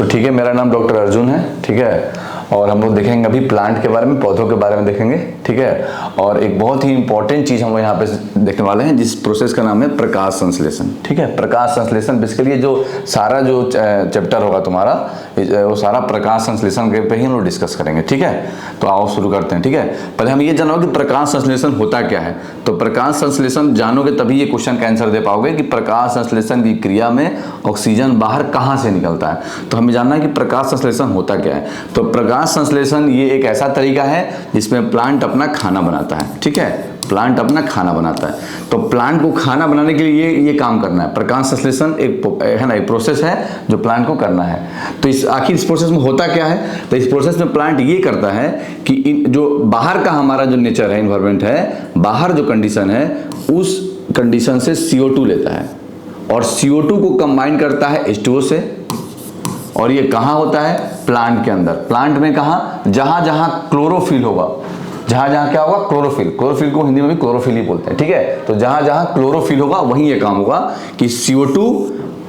तो ठीक है, मेरा नाम डॉक्टर अर्जुन है, ठीक है। और हम लोग देखेंगे अभी प्लांट के बारे में, पौधों के बारे में देखेंगे, ठीक है। और एक बहुत ही इंपॉर्टेंट चीज हम यहाँ पे देखने वाले हैं, जिस प्रोसेस का नाम है प्रकाश संश्लेषण, ठीक है। प्रकाश संश्लेषण बेसिकली जो सारा जो चैप्टर होगा तुम्हारा, वो सारा प्रकाश संश्लेषण के पे ही हम लोग डिस्कस करेंगे, ठीक है। तो आओ शुरू करते हैं, ठीक है। पहले हम ये जानो कि प्रकाश संश्लेषण होता क्या है। तो प्रकाश संश्लेषण जानोगे तभी ये क्वेश्चन का आंसर दे पाओगे कि प्रकाश संश्लेषण की क्रिया में ऑक्सीजन बाहर कहाँ से निकलता है। तो हमें जानना है कि प्रकाश संश्लेषण होता क्या है। तो प्रकाश संश्लेषण ये एक ऐसा तरीका है जिसमें प्लांट अपना खाना बनाता है, ठीक है। प्लांट अपना खाना बनाता है। तो प्लांट को खाना बनाने के लिए ये काम करना है। प्रकाश संश्लेषण एक है ना, एक प्रोसेस है जो प्लांट को करना है। तो आखिर इस प्रोसेस में होता क्या है। तो इस प्रोसेस में प्लांट ये करता है कि जो बाहर का हमारा जो नेचर है, इन्वायरमेंट है, बाहर जो कंडीशन है, उस कंडीशन से CO2 लेता है और CO2 को कंबाइन करता है H2O से। और ये कहाँ होता है? प्लांट के अंदर। प्लांट में कहाँ? जहां जहां क्लोरोफिल होगा, जहां जहां क्या होगा? क्लोरोफिल। क्लोरोफिल को हिंदी में भी क्लोरोफिल ही बोलते हैं, ठीक है। तो जहां जहां क्लोरोफिल होगा वहीं ये काम होगा कि CO2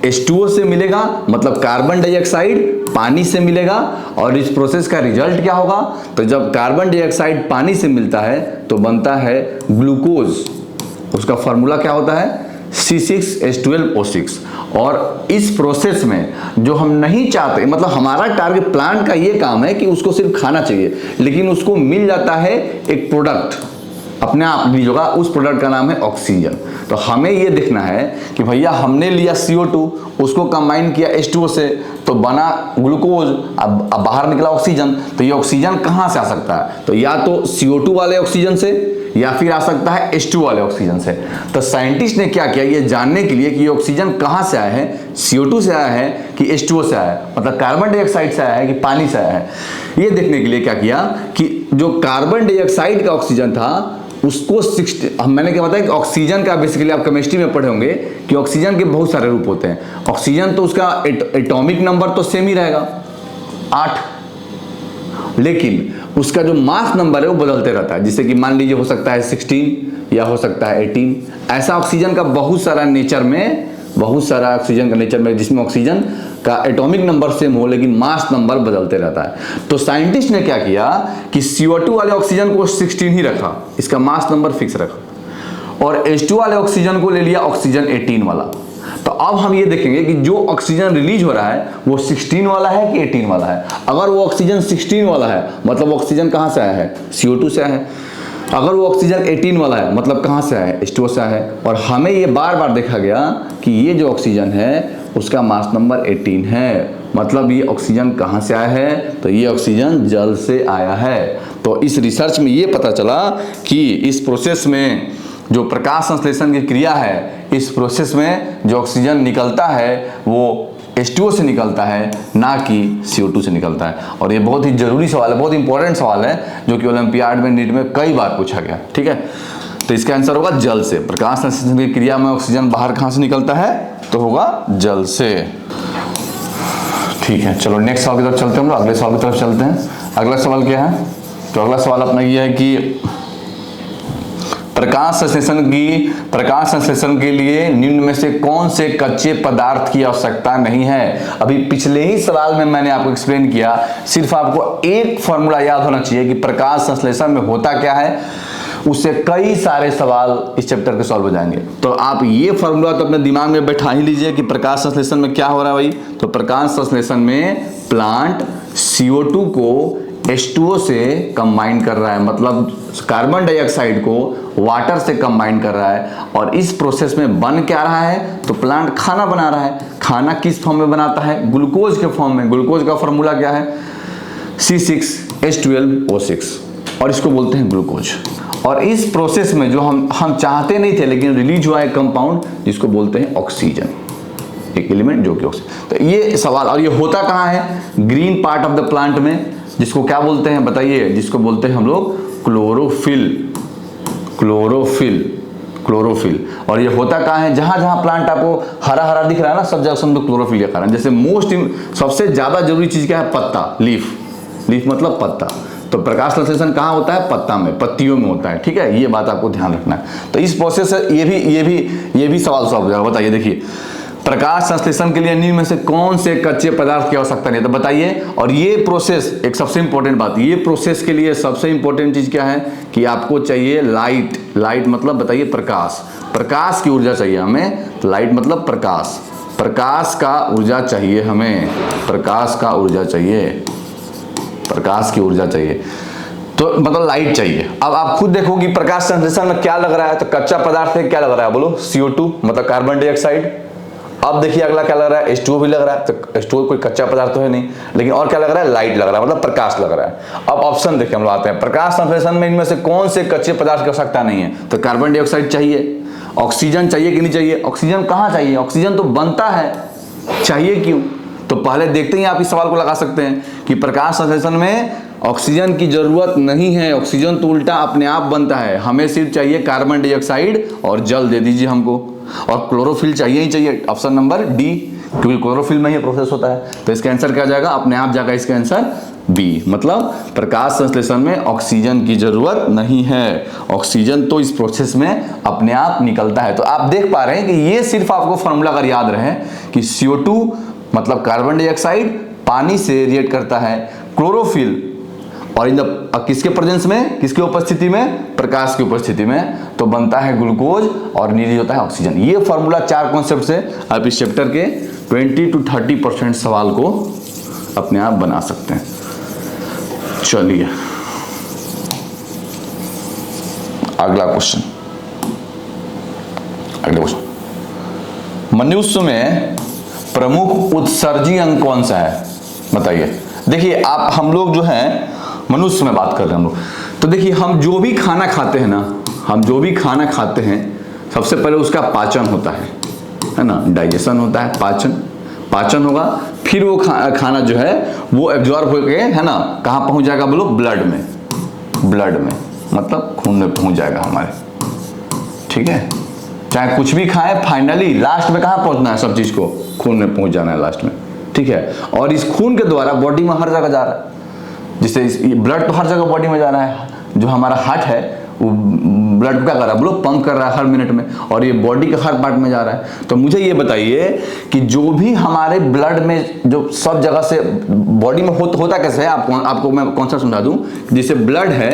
H2O से मिलेगा, मतलब कार्बन डाइऑक्साइड पानी से मिलेगा। और इस प्रोसेस का रिजल्ट क्या होगा? तो जब कार्बन डाइऑक्साइड पानी से मिलता है तो बनता है ग्लूकोज। उसका फॉर्मूला क्या होता है? C6H12O6। और इस प्रोसेस में जो हम नहीं चाहते, मतलब हमारा टारगेट प्लांट का ये काम है कि उसको सिर्फ खाना चाहिए, लेकिन उसको मिल जाता है एक प्रोडक्ट, अपने आप रिलीज होगा। उस प्रोडक्ट का नाम है ऑक्सीजन। तो हमें ये देखना है कि भैया हमने लिया CO2, उसको कंबाइन किया H2O से, तो बना ग्लूकोज, अब बाहर निकला ऑक्सीजन। तो ये ऑक्सीजन कहाँ से आ सकता है? तो या तो CO2 वाले ऑक्सीजन से, या फिर आ सकता है H2 वाले ऑक्सीजन से। तो साइंटिस्ट ने क्या किया, ये जानने के लिए कि ये ऑक्सीजन कहाँ से आया है, CO2 से आया है कि H2O से आया है, मतलब कार्बन डाइऑक्साइड से आया है कि पानी से आया है, ये देखने के लिए क्या किया कि जो कार्बन डाइऑक्साइड का ऑक्सीजन था उसको 60, मैंने क्या बताया कि ऑक्सीजन का बेसिकली आप केमिस्ट्री में पढ़े होंगे कि ऑक्सीजन के बहुत सारे रूप होते हैं। ऑक्सीजन तो उसका एटॉमिक नंबर तो सेम ही रहेगा 8, लेकिन उसका जो मास नंबर है वो बदलते रहता है। जैसे कि मान लीजिए हो सकता है 16 या हो सकता है 18। ऐसा ऑक्सीजन का बहुत सारा नेचर में, बहुत सारा ऑक्सीजन का नेचर में जिसमें ऑक्सीजन का एटॉमिक नंबर सेम हो लेकिन मास नंबर बदलते रहता है। तो साइंटिस्ट ने क्या किया कि CO2 वाले ऑक्सीजन को 16 ही रखा, इसका मास नंबर फिक्स रखा, और H2 वाले ऑक्सीजन को ले लिया ऑक्सीजन 18 वाला। तो अब हम ये देखेंगे कि जो ऑक्सीजन रिलीज हो रहा है वो 16 वाला है कि 18 वाला है। अगर वो ऑक्सीजन 16 वाला है मतलब ऑक्सीजन कहाँ से आया है? CO2 से आया है। अगर वो ऑक्सीजन 18 वाला है मतलब कहाँ से आया है? H2O से आया है। और हमें ये बार बार देखा गया कि ये जो ऑक्सीजन है उसका मास नंबर 18 है, मतलब ये ऑक्सीजन कहाँ से आया है? तो ये ऑक्सीजन जल से आया है। तो इस रिसर्च में ये पता चला कि इस प्रोसेस में जो प्रकाश संश्लेषण की क्रिया है, इस प्रोसेस में जो ऑक्सीजन निकलता है वो H2O से निकलता है, ना कि CO2 से निकलता है। और ये बहुत ही जरूरी सवाल है, बहुत इंपॉर्टेंट सवाल है, जो कि ओलंपियाड में, नीट में कई बार पूछा गया, ठीक है। तो इसका आंसर होगा जल से। प्रकाश संश्लेषण की क्रिया में ऑक्सीजन बाहर कहाँ से निकलता है? तो होगा जल से, ठीक है। चलो नेक्स्ट सवाल की तरफ चलते हैं, हम लोग अगले सवाल की तरफ चलते हैं। अगला सवाल क्या है? तो अगला सवाल अपना ये है कि प्रकाश संश्लेषण के लिए निम्न में से कौन से कच्चे पदार्थ की आवश्यकता नहीं है? अभी पिछले ही सवाल में मैंने आपको एक्सप्लेन किया, सिर्फ आपको एक फॉर्मूला याद होना चाहिए कि प्रकाश संश्लेषण में होता क्या है, उससे कई सारे सवाल इस चैप्टर के सॉल्व हो जाएंगे। तो आप ये फॉर्मूला तो अपने दिमाग में बैठा ही लीजिए कि प्रकाश संश्लेषण में क्या हो रहा है भाई। तो प्रकाश संश्लेषण में प्लांट CO2 को H2O से कंबाइन कर रहा है, मतलब कार्बन डाइऑक्साइड को वाटर से कंबाइन कर रहा है। और इस प्रोसेस में बन क्या रहा है? तो प्लांट खाना बना रहा है। खाना किस फॉर्म में बनाता है? ग्लूकोज के फॉर्म में। ग्लूकोज का फॉर्मूला क्या है? C6H12O6, और इसको बोलते हैं ग्लूकोज। और इस प्रोसेस में जो हम चाहते नहीं थे लेकिन रिलीज हुआ है कंपाउंड जिसको बोलते हैं ऑक्सीजन, एक एलिमेंट जो कि ऑक्सीजन। तो ये सवाल, और ये होता कहाँ है? Green part of the plant में, जिसको क्या बोलते हैं बताइए? जिसको बोलते हैं हम लोग क्लोरोफिल। क्लोरोफिल। और ये होता कहाँ है? जहां जहां प्लांट आपको हरा हरा दिख रहा है ना, सब जगह समझो क्लोरोफिल के कारण। जैसे सबसे ज्यादा जरूरी चीज क्या है? पत्ता, लीफ मतलब पत्ता। तो प्रकाश संश्लेषण कहाँ होता है? पत्ता में, पत्तियों में होता है, ठीक है। ये बात आपको ध्यान रखना है। तो इस प्रोसेस से ये भी सवाल सॉल्व हो जाएगा। बताइए, देखिए प्रकाश संश्लेषण के लिए निम्न में से कौन से कच्चे पदार्थ की आवश्यकता नहीं है, तो बताइए। और ये प्रोसेस, एक सबसे इंपॉर्टेंट बात, ये प्रोसेस के लिए सबसे इंपॉर्टेंट चीज क्या है कि आपको चाहिए लाइट। लाइट मतलब बताइए प्रकाश, प्रकाश की ऊर्जा चाहिए हमें। लाइट मतलब प्रकाश, प्रकाश का ऊर्जा चाहिए हमें, प्रकाश का ऊर्जा चाहिए, प्रकाश की ऊर्जा चाहिए, तो मतलब लाइट चाहिए। अब आप खुद देखो कि प्रकाश संश्लेषण में क्या लग रहा है, तो कच्चा पदार्थ है, क्या लग रहा है बोलो, CO2 मतलब कार्बन डाइऑक्साइड। अब देखिए अगला क्या लग रहा है, H2O भी लग रहा है, तो H2O कोई कच्चा पदार्थ तो है नहीं, लेकिन और क्या लग रहा है, लाइट लग रहा है, मतलब प्रकाश लग रहा है। अब ऑप्शन देखिए हम लोग आते हैं, प्रकाश संश्लेषण में इनमें से कौन से कच्चे पदार्थ की आवश्यकता नहीं है, तो कार्बन डाइऑक्साइड चाहिए। ऑक्सीजन चाहिए कि नहीं चाहिए, ऑक्सीजन कहाँ चाहिए, ऑक्सीजन तो बनता है, चाहिए क्यों, तो पहले देखते ही आप इस सवाल को लगा सकते हैं कि प्रकाश संश्लेषण में ऑक्सीजन की जरूरत नहीं है, ऑक्सीजन तो उल्टा अपने आप बनता है, हमें सिर्फ चाहिए कार्बन डाइऑक्साइड और जल दे दीजिए हमको, और क्लोरोफिल चाहिए ही चाहिए, ऑप्शन नंबर डी, क्योंकि क्लोरोफिल में ही प्रोसेस होता है। तो इसका आंसर क्या जाएगा, अपने आप जाएगा इसका आंसर बी, मतलब प्रकाश संश्लेषण में ऑक्सीजन की जरूरत नहीं है, ऑक्सीजन तो इस प्रोसेस में अपने आप निकलता है। तो आप देख पा रहे हैं कि ये सिर्फ आपको फॉर्मूला अगर याद रहे कि CO2 मतलब कार्बन डाइऑक्साइड पानी से रिएक्ट करता है, क्लोरोफिल और इन किसके प्रेजेंस में, किसकी उपस्थिति में, प्रकाश की उपस्थिति में, तो बनता है ग्लूकोज और निर्मित होता है ऑक्सीजन। ये फॉर्मूला 4 कॉन्सेप्ट से आप इस चैप्टर के 20 to 30% सवाल को अपने आप बना सकते हैं। चलिए अगला क्वेश्चन, अगला क्वेश्चन, मनुष्य में प्रमुख उत्सर्जी अंग कौन सा है, बताइए। देखिए आप, हम लोग जो है मनुष्य में बात कर रहे हैं हम लोग, तो देखिए हम जो भी खाना खाते हैं ना, हम जो भी खाना खाते हैं सबसे पहले उसका पाचन होता है ना, डाइजेशन होता है, पाचन होगा, फिर वो खाना जो है वो एब्जॉर्ब होके है ना कहाँ पहुंच जाएगा बोलो, ब्लड में, ब्लड में मतलब खून में पहुंच जाएगा हमारे, ठीक है। चाहे कुछ भी खाएं, फाइनली लास्ट में कहाँ पहुंचना है, सब चीज को खून में पहुंच जाना है लास्ट में, ठीक है। और इस खून के द्वारा बॉडी में हर जगह जा रहा है, जिससे ब्लड तो हर जगह बॉडी में जा रहा है, जो हमारा हार्ट है वो ब्लड क्या कर रहा है बोलो, पंप कर रहा है हर मिनट में, और ये बॉडी के हर पार्ट में जा रहा है। तो मुझे ये बताइए कि जो भी हमारे ब्लड में जो सब जगह से बॉडी में होता कैसे है, आपको मैं कॉन्सेप्ट समझा दूं। जैसे ब्लड है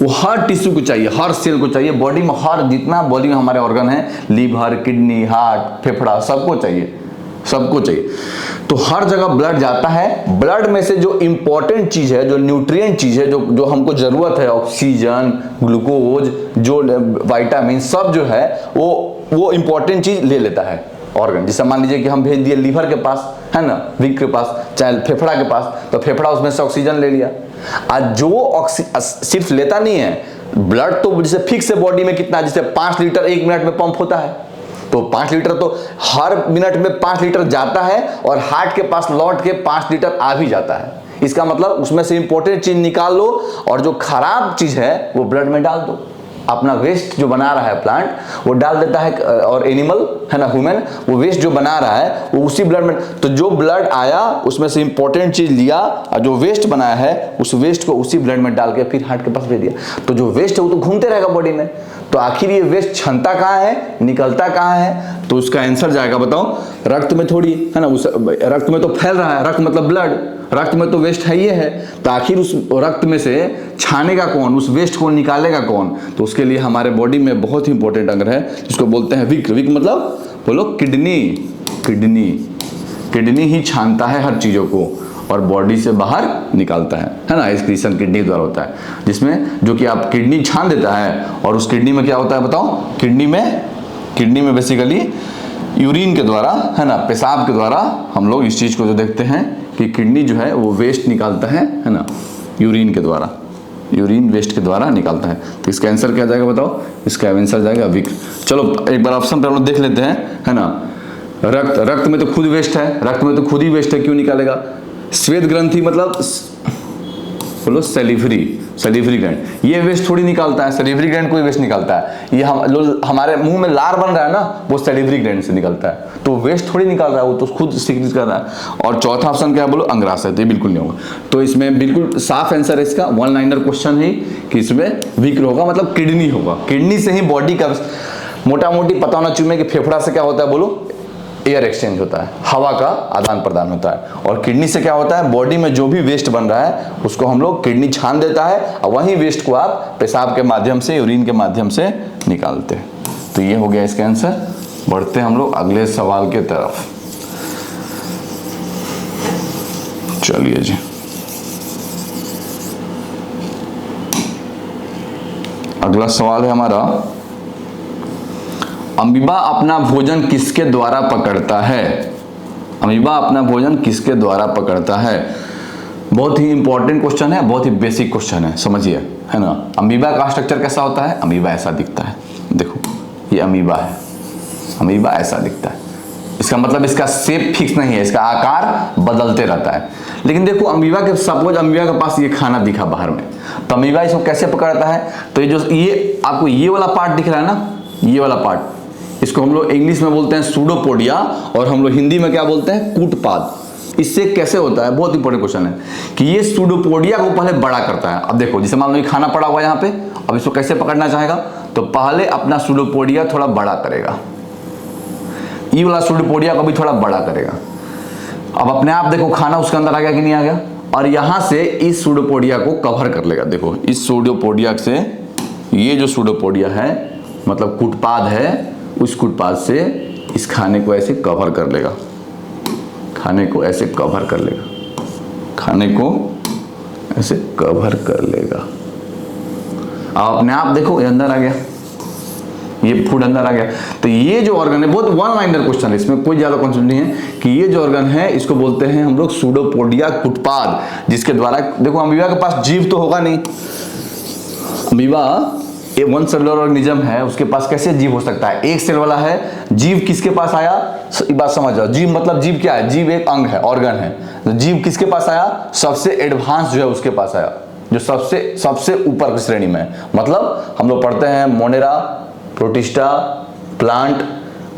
वो हर टिश्यू को चाहिए, हर सेल को चाहिए, बॉडी में हर जितना बॉडी में हमारे ऑर्गन है, लीवर, किडनी, हार्ट, फेफड़ा, सबको चाहिए, सबको चाहिए। तो हर जगह ब्लड जाता है, ब्लड में से जो इंपॉर्टेंट चीज है, जो न्यूट्रिएंट चीज है, जो हमको जरूरत है, ऑक्सीजन, ग्लूकोज, जो विटामिन, सब जो है वो इंपॉर्टेंट चीज ले लेता है ऑर्गन। जैसे मान लीजिए कि हम भेज दिए लीवर के पास, है ना, विक के पास, चाहे फेफड़ा के पास, तो फेफड़ा उसमें से ऑक्सीजन ले लिया। आज जो सिर्फ लेता नहीं है, ब्लड तो जैसे फिक्स है बॉडी में कितना, जैसे 5 लीटर 1 मिनट में पंप होता है, तो 5 लीटर तो हर मिनट में 5 लीटर जाता है, और हार्ट के पास लौट के 5 लीटर आ भी जाता है। इसका मतलब उसमें से इंपॉर्टेंट चीज निकाल लो, और जो खराब चीज है वो ब्लड में डाल दो। अपना वेस्ट जो बना रहा है प्लांट वो डाल देता है, और एनिमल है ना, ह्यूमन, वो वेस्ट जो बना रहा है वो उसी ब्लड में, तो जो ब्लड आया उसमें से इंपॉर्टेंट चीज लिया, और जो वेस्ट बनाया है उस वेस्ट को उसी ब्लड में डाल के फिर हार्ट के पास भेज दिया। तो जो वेस्ट है वो तो घूमते रहेगा बॉडी में, तो आखिर ये वेस्ट क्षमता कहाँ है, निकलता कहाँ है, तो उसका आंसर जाएगा बताओ, रक्त में थोड़ी, है ना, उस रक्त में तो फैल रहा है, रक्त मतलब ब्लड, रक्त में तो वेस्ट है ये है, तो आखिर उस रक्त में से छानेगा कौन, उस वेस्ट को निकालेगा कौन, तो उसके लिए हमारे बॉडी में बहुत ही इंपॉर्टेंट अंग है जिसको बोलते हैं विक। विक मतलब बोलो किडनी, किडनी, किडनी ही छानता है हर चीजों को और बॉडी से बाहर निकालता है ना, एक्सक्रीशन किडनी द्वारा होता है, जिसमें जो कि आप किडनी छान देता है, और उस किडनी में क्या होता है बताओ, किडनी में बेसिकली यूरिन के द्वारा, है ना, पेशाब के द्वारा हम लोग इस चीज को जो देखते हैं कि किडनी जो है वो वेस्ट निकालता है ना, यूरिन के द्वारा, यूरिन वेस्ट के द्वारा निकालता है। तो इसका आंसर क्या जाएगा बताओ, इसका आंसर जाएगा विक। चलो एक बार ऑप्शन पे हम लोग देख लेते हैं, है ना। रक्त में तो खुद वेस्ट है, रक्त में तो खुद ही वेस्ट है, क्यों निकालेगा। श्वेत ग्रंथि मतलब बोलो सैलिवरी ग्लैंड, ये वेस्ट थोड़ी निकालता है, सैलिवरी ग्लैंड कोई वेस्ट निकालता है, ये हमारे मुंह में लार बन रहा है ना, वो सैलिवरी ग्लैंड से निकलता है, तो वेस्ट थोड़ी निकाल रहा है, वो तो खुद सीक्रेट कर रहा है। और चौथा ऑप्शन क्या है बोलो, अंग्राशय, तो ये बिल्कुल नहीं होगा। तो इसमें बिल्कुल साफ आंसर है इसका, 1 लाइनर क्वेश्चन है कि इसमें वीक होगा, मतलब किडनी होगा, किडनी से ही बॉडी का मोटा मोटी पता होना चाहिए कि फेफड़ा से क्या होता है बोलो, एयर एक्सचेंज होता है, हवा का आदान प्रदान होता है। और किडनी से क्या होता है, बॉडी में जो भी वेस्ट बन रहा है उसको हम लोग किडनी छान देता है और वही वेस्ट को आप पेशाब के माध्यम से, यूरिन के माध्यम से निकालते हैं। तो ये हो गया इसका आंसर। बढ़ते हैं हम लोग अगले सवाल के तरफ। चलिए जी, अगला सवाल है हमारा, अमीबा अपना भोजन किसके द्वारा पकड़ता है? अमीबा अपना भोजन किसके द्वारा पकड़ता है? बहुत ही इंपॉर्टेंट क्वेश्चन है, बहुत ही बेसिक क्वेश्चन है, समझिए, है ना। अमीबा का स्ट्रक्चर कैसा होता है? अमीबा ऐसा दिखता है, देखो ये अमीबा है, अमीबा ऐसा दिखता है। इसका मतलब इसका शेप फिक्स नहीं है, इसका आकार बदलते रहता है। लेकिन देखो अमीबा के, सपोज अमीबा के पास ये खाना दिखा बाहर में, तो अमीबा इसको कैसे पकड़ता है? तो ये जो ये आपको ये वाला पार्ट दिख रहा है ना, ये वाला पार्ट, इसको हम लोग इंग्लिश में बोलते हैं सूडोपोडिया और हम लोग हिंदी में क्या बोलते हैं? कूटपाद। इससे कैसे होता है, बहुत इंपॉर्टेंट क्वेश्चन है कि ये सूडोपोडिया को पहले बड़ा करता है। अब देखो जैसे मान लो ये खाना पड़ा हुआ है यहाँ पे, अब इसको कैसे पकड़ना चाहेगा? तो पहले अपना सूडोपोडिया थोड़ा बड़ा करेगा, ये वाला सूडोपोडिया को भी थोड़ा बड़ा करेगा। अब अपने आप देखो खाना उसके अंदर आ गया कि नहीं आ गया, और यहां से इस सूडोपोडिया को कवर कर लेगा। देखो इस सूडोपोडिया से, ये जो सूडोपोडिया है मतलब कूटपाद है, उस कूटपाद से इस खाने को ऐसे कवर कर लेगा, खाने को ऐसे कवर कर लेगा, खाने को ऐसे कवर कर लेगा। अब अपने आप देखो ये अंदर आ गया, ये फूड अंदर आ गया। तो ये जो ऑर्गन है, बहुत वन लाइनर क्वेश्चन है, इसमें कोई ज्यादा कॉन्सेप्ट नहीं है कि ये जो ऑर्गन है इसको बोलते हैं हम लोग सूडोपोडिया कूटपाद, जिसके द्वारा देखो अमीबा के पास जीव तो होगा नहीं, अमीबा ये वन सेलुलर ऑर्गेनिज्म है, उसके पास कैसे जीव हो सकता है? एक सेल वाला है, जीव किसके पास आया? ये बात समझ जाओ, जीव मतलब जीव क्या है? जीव एक अंग है, ऑर्गन है। तो जीव किसके पास आया? सबसे एडवांस जो है उसके पास आया, जो सबसे ऊपर की श्रेणी में है। मतलब हम लोग पढ़ते हैं मोनेरा, प्रोटिस्टा, प्लांट,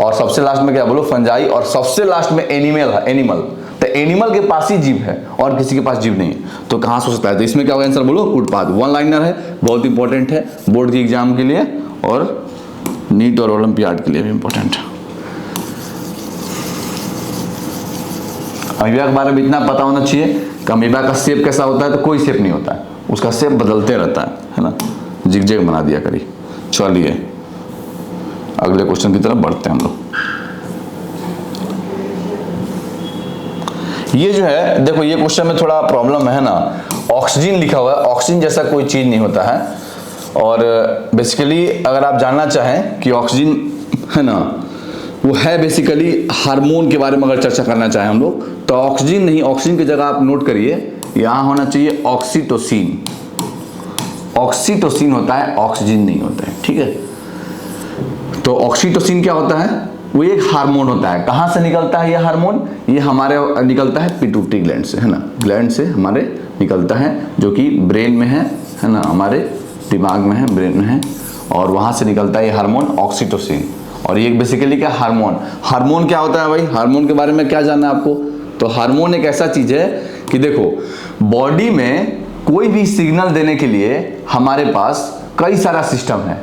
और सबसे लास्ट में क्या बोलो? फंजाई, और सबसे लास्ट में एनिमल है, एनिमल। तो एनिमल के पास ही जीव है और किसी के पास जीव नहीं है, तो कहां से हो सकता है? तो इसमें क्या होगा आंसर बोलो? कूटपाद। वन लाइनर है, बहुत इंपॉर्टेंट है बोर्ड की एग्जाम के लिए और नीट और ओलंपियाड के लिए भी इंपॉर्टेंट है। अमीबा के बारे में इतना पता होना चाहिए कि अमीबा का शेप कैसा होता है? तो कोई शेप नहीं होता है, उसका शेप बदलते रहता है ना, जिगजैग बना दिया करिए। चलिए अगले क्वेश्चन की तरफ बढ़ते हैं हम लोग। ये जो है देखो, ये क्वेश्चन में थोड़ा प्रॉब्लम है ना, ऑक्सीजन लिखा हुआ है, ऑक्सीजन जैसा कोई चीज नहीं होता है। और बेसिकली अगर आप जानना चाहें कि ऑक्सीजन है ना, वो है बेसिकली हार्मोन के बारे में अगर चर्चा करना चाहें हम लोग, तो ऑक्सीजन नहीं, ऑक्सीजन की जगह आप नोट करिए यहां होना चाहिए ऑक्सीटोसिन। ऑक्सीटोसिन होता है, ऑक्सीजन नहीं होता है, ठीक है। तो ऑक्सीटोसिन क्या होता है? वो एक हार्मोन होता है। कहां से निकलता है ये हार्मोन? ये हमारे निकलता है पिट्यूटरी ग्लैंड से, है ना, ग्लैंड से हमारे निकलता है, जो कि ब्रेन में है ना, हमारे दिमाग में है, ब्रेन में है, और वहां से निकलता है ये हार्मोन ऑक्सीटोसिन। और ये बेसिकली क्या हार्मोन, हार्मोन क्या होता है भाई? हार्मोन के बारे में क्या जानना है आपको? तो हार्मोन एक ऐसा चीज है कि देखो बॉडी में कोई भी सिग्नल देने के लिए हमारे पास कई सारा सिस्टम है।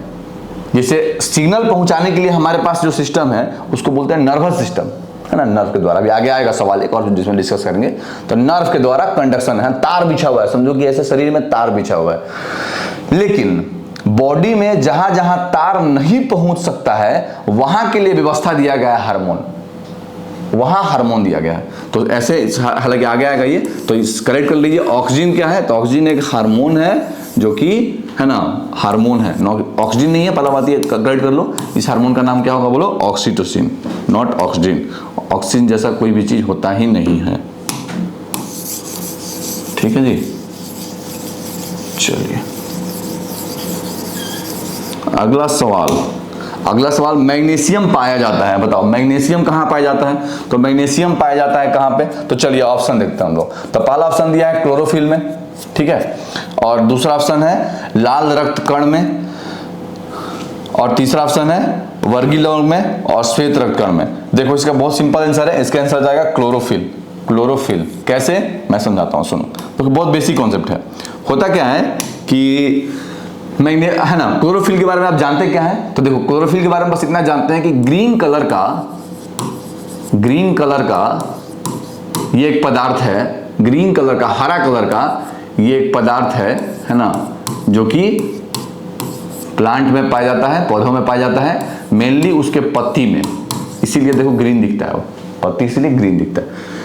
जैसे सिग्नल पहुंचाने के लिए हमारे पास जो सिस्टम है उसको बोलते हैं नर्वस सिस्टम, है ना। नर्व के द्वारा, अभी आगे आएगा सवाल एक और जिसमें डिस्कस करेंगे। तो नर्व के द्वारा कंडक्शन है, तार बिछा हुआ है, समझो कि ऐसे शरीर में तार बिछा हुआ है। लेकिन बॉडी में जहां जहां तार नहीं पहुंच सकता है वहां के लिए व्यवस्था दिया गया है हार्मोन, वहां हार्मोन दिया गया है। तो ऐसे हालांकि आगे आएगा ये, तो इस करेक्ट कर लीजिए। ऑक्सीजन क्या है? तो ऑक्सीजन एक हार्मोन है जो कि है ना, हार्मोन है, ऑक्सीजन नहीं है, पहला बात ये करेक्ट कर लो। इस हार्मोन का नाम क्या होगा बोलो? Oxytocin, not oxygen. ऑक्सीजन जैसा कोई भी चीज होता ही नहीं है, ठीक है जी। चलिए अगला सवाल, मैग्नीशियम पाया जाता है, बताओ मैग्नीशियम कहां पाया जाता है? तो मैग्नीशियम पाया जाता है कहां पे? तो चलिए ऑप्शन देखते हैं हम लोग। तो पहला ऑप्शन दिया है क्लोरोफिल में, ठीक है, और दूसरा ऑप्शन है लाल रक्त कण में, और तीसरा ऑप्शन है वर्गी लवण में, और श्वेत रक्त कण में। देखो इसका बहुत सिंपल आंसर है, इसका आंसर जाएगा क्लोरोफिल। क्लोरोफिल कैसे, मैं समझाता हूं, सुनो। तो बहुत बेसिक कॉन्सेप्ट है। होता क्या है कि मैंने, है ना, क्लोरोफिल के बारे में आप जानते क्या है? तो देखो क्लोरोफिल के बारे में बस इतना जानते हैं कि ग्रीन कलर का ग्रीन कलर का ये एक पदार्थ है, ग्रीन कलर का, हरा कलर का ये एक पदार्थ है ना, जो कि प्लांट में पाया जाता है, पौधों में पाया जाता है, मेनली उसके पत्ती में, इसीलिए देखो ग्रीन दिखता है वो पत्ती, इसीलिए ग्रीन दिखता है।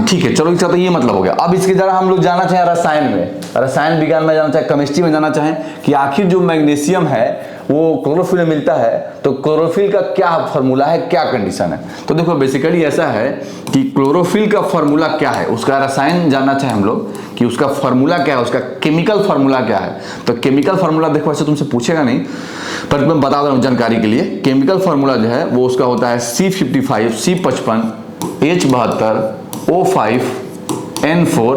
ठीक है, चलो इसका तो ये मतलब हो गया। अब इसके जरा हम लोग जाना चाहें रसायन में, रसायन विज्ञान में जाना चाहे, केमिस्ट्री में जाना चाहें कि आखिर जो मैग्नीशियम है वो क्लोरोफिल में मिलता है, तो क्लोरोफिल का क्या फॉर्मूला है, क्या कंडीशन है। तो देखो बेसिकली ऐसा है कि क्लोरोफिल का फॉर्मूला क्या है, उसका रसायन जानना चाहे हम लोग कि उसका फॉर्मूला क्या है, उसका केमिकल फॉर्मूला क्या है। तो केमिकल फॉर्मूला देखो ऐसे तुमसे पूछेगा नहीं, पर मैं बता रहा हूँ जानकारी के लिए। केमिकल फॉर्मूला जो है वो उसका होता है C55 C55 H72 O5 N4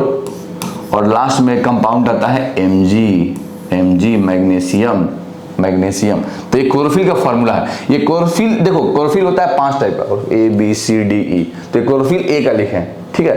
और लास्ट में कंपाउंड आता है Mg मैग्नीशियम। तो ये क्लोरोफिल का फॉर्मूला है। ये क्लोरोफिल देखो, क्लोरोफिल होता है 5 टाइप का, ABCDE, तो ये क्लोरोफिल A का लिखे हैं, ठीक है।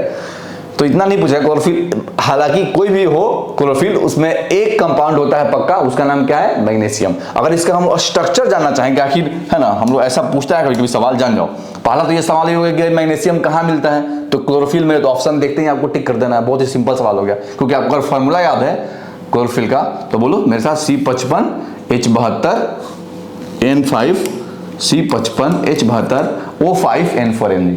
तो इतना नहीं पूछा क्लोरोफिल, हालांकि कोई भी हो क्लोरोफिल, उसमें एक कंपाउंड होता है पक्का, उसका नाम क्या है, मैग्नीशियम। अगर इसका हम स्ट्रक्चर जानना चाहेंगे आखिर, है ना, हम लोग ऐसा पूछता है कभी सवाल, जान जाओ। पहला तो ये सवाल ये होगा कि मैग्नीशियम कहाँ मिलता है, तो क्लोरोफिल में, तो ऑप्शन देखते हैं, आपको टिक कर देना है। बहुत ही सिंपल सवाल हो गया, क्योंकि आपको अगर फॉर्मूला याद है क्लोरोफिल का, तो बोलो मेरे साथ C55 H72 N5 C55 H72 O5 N4 Mg।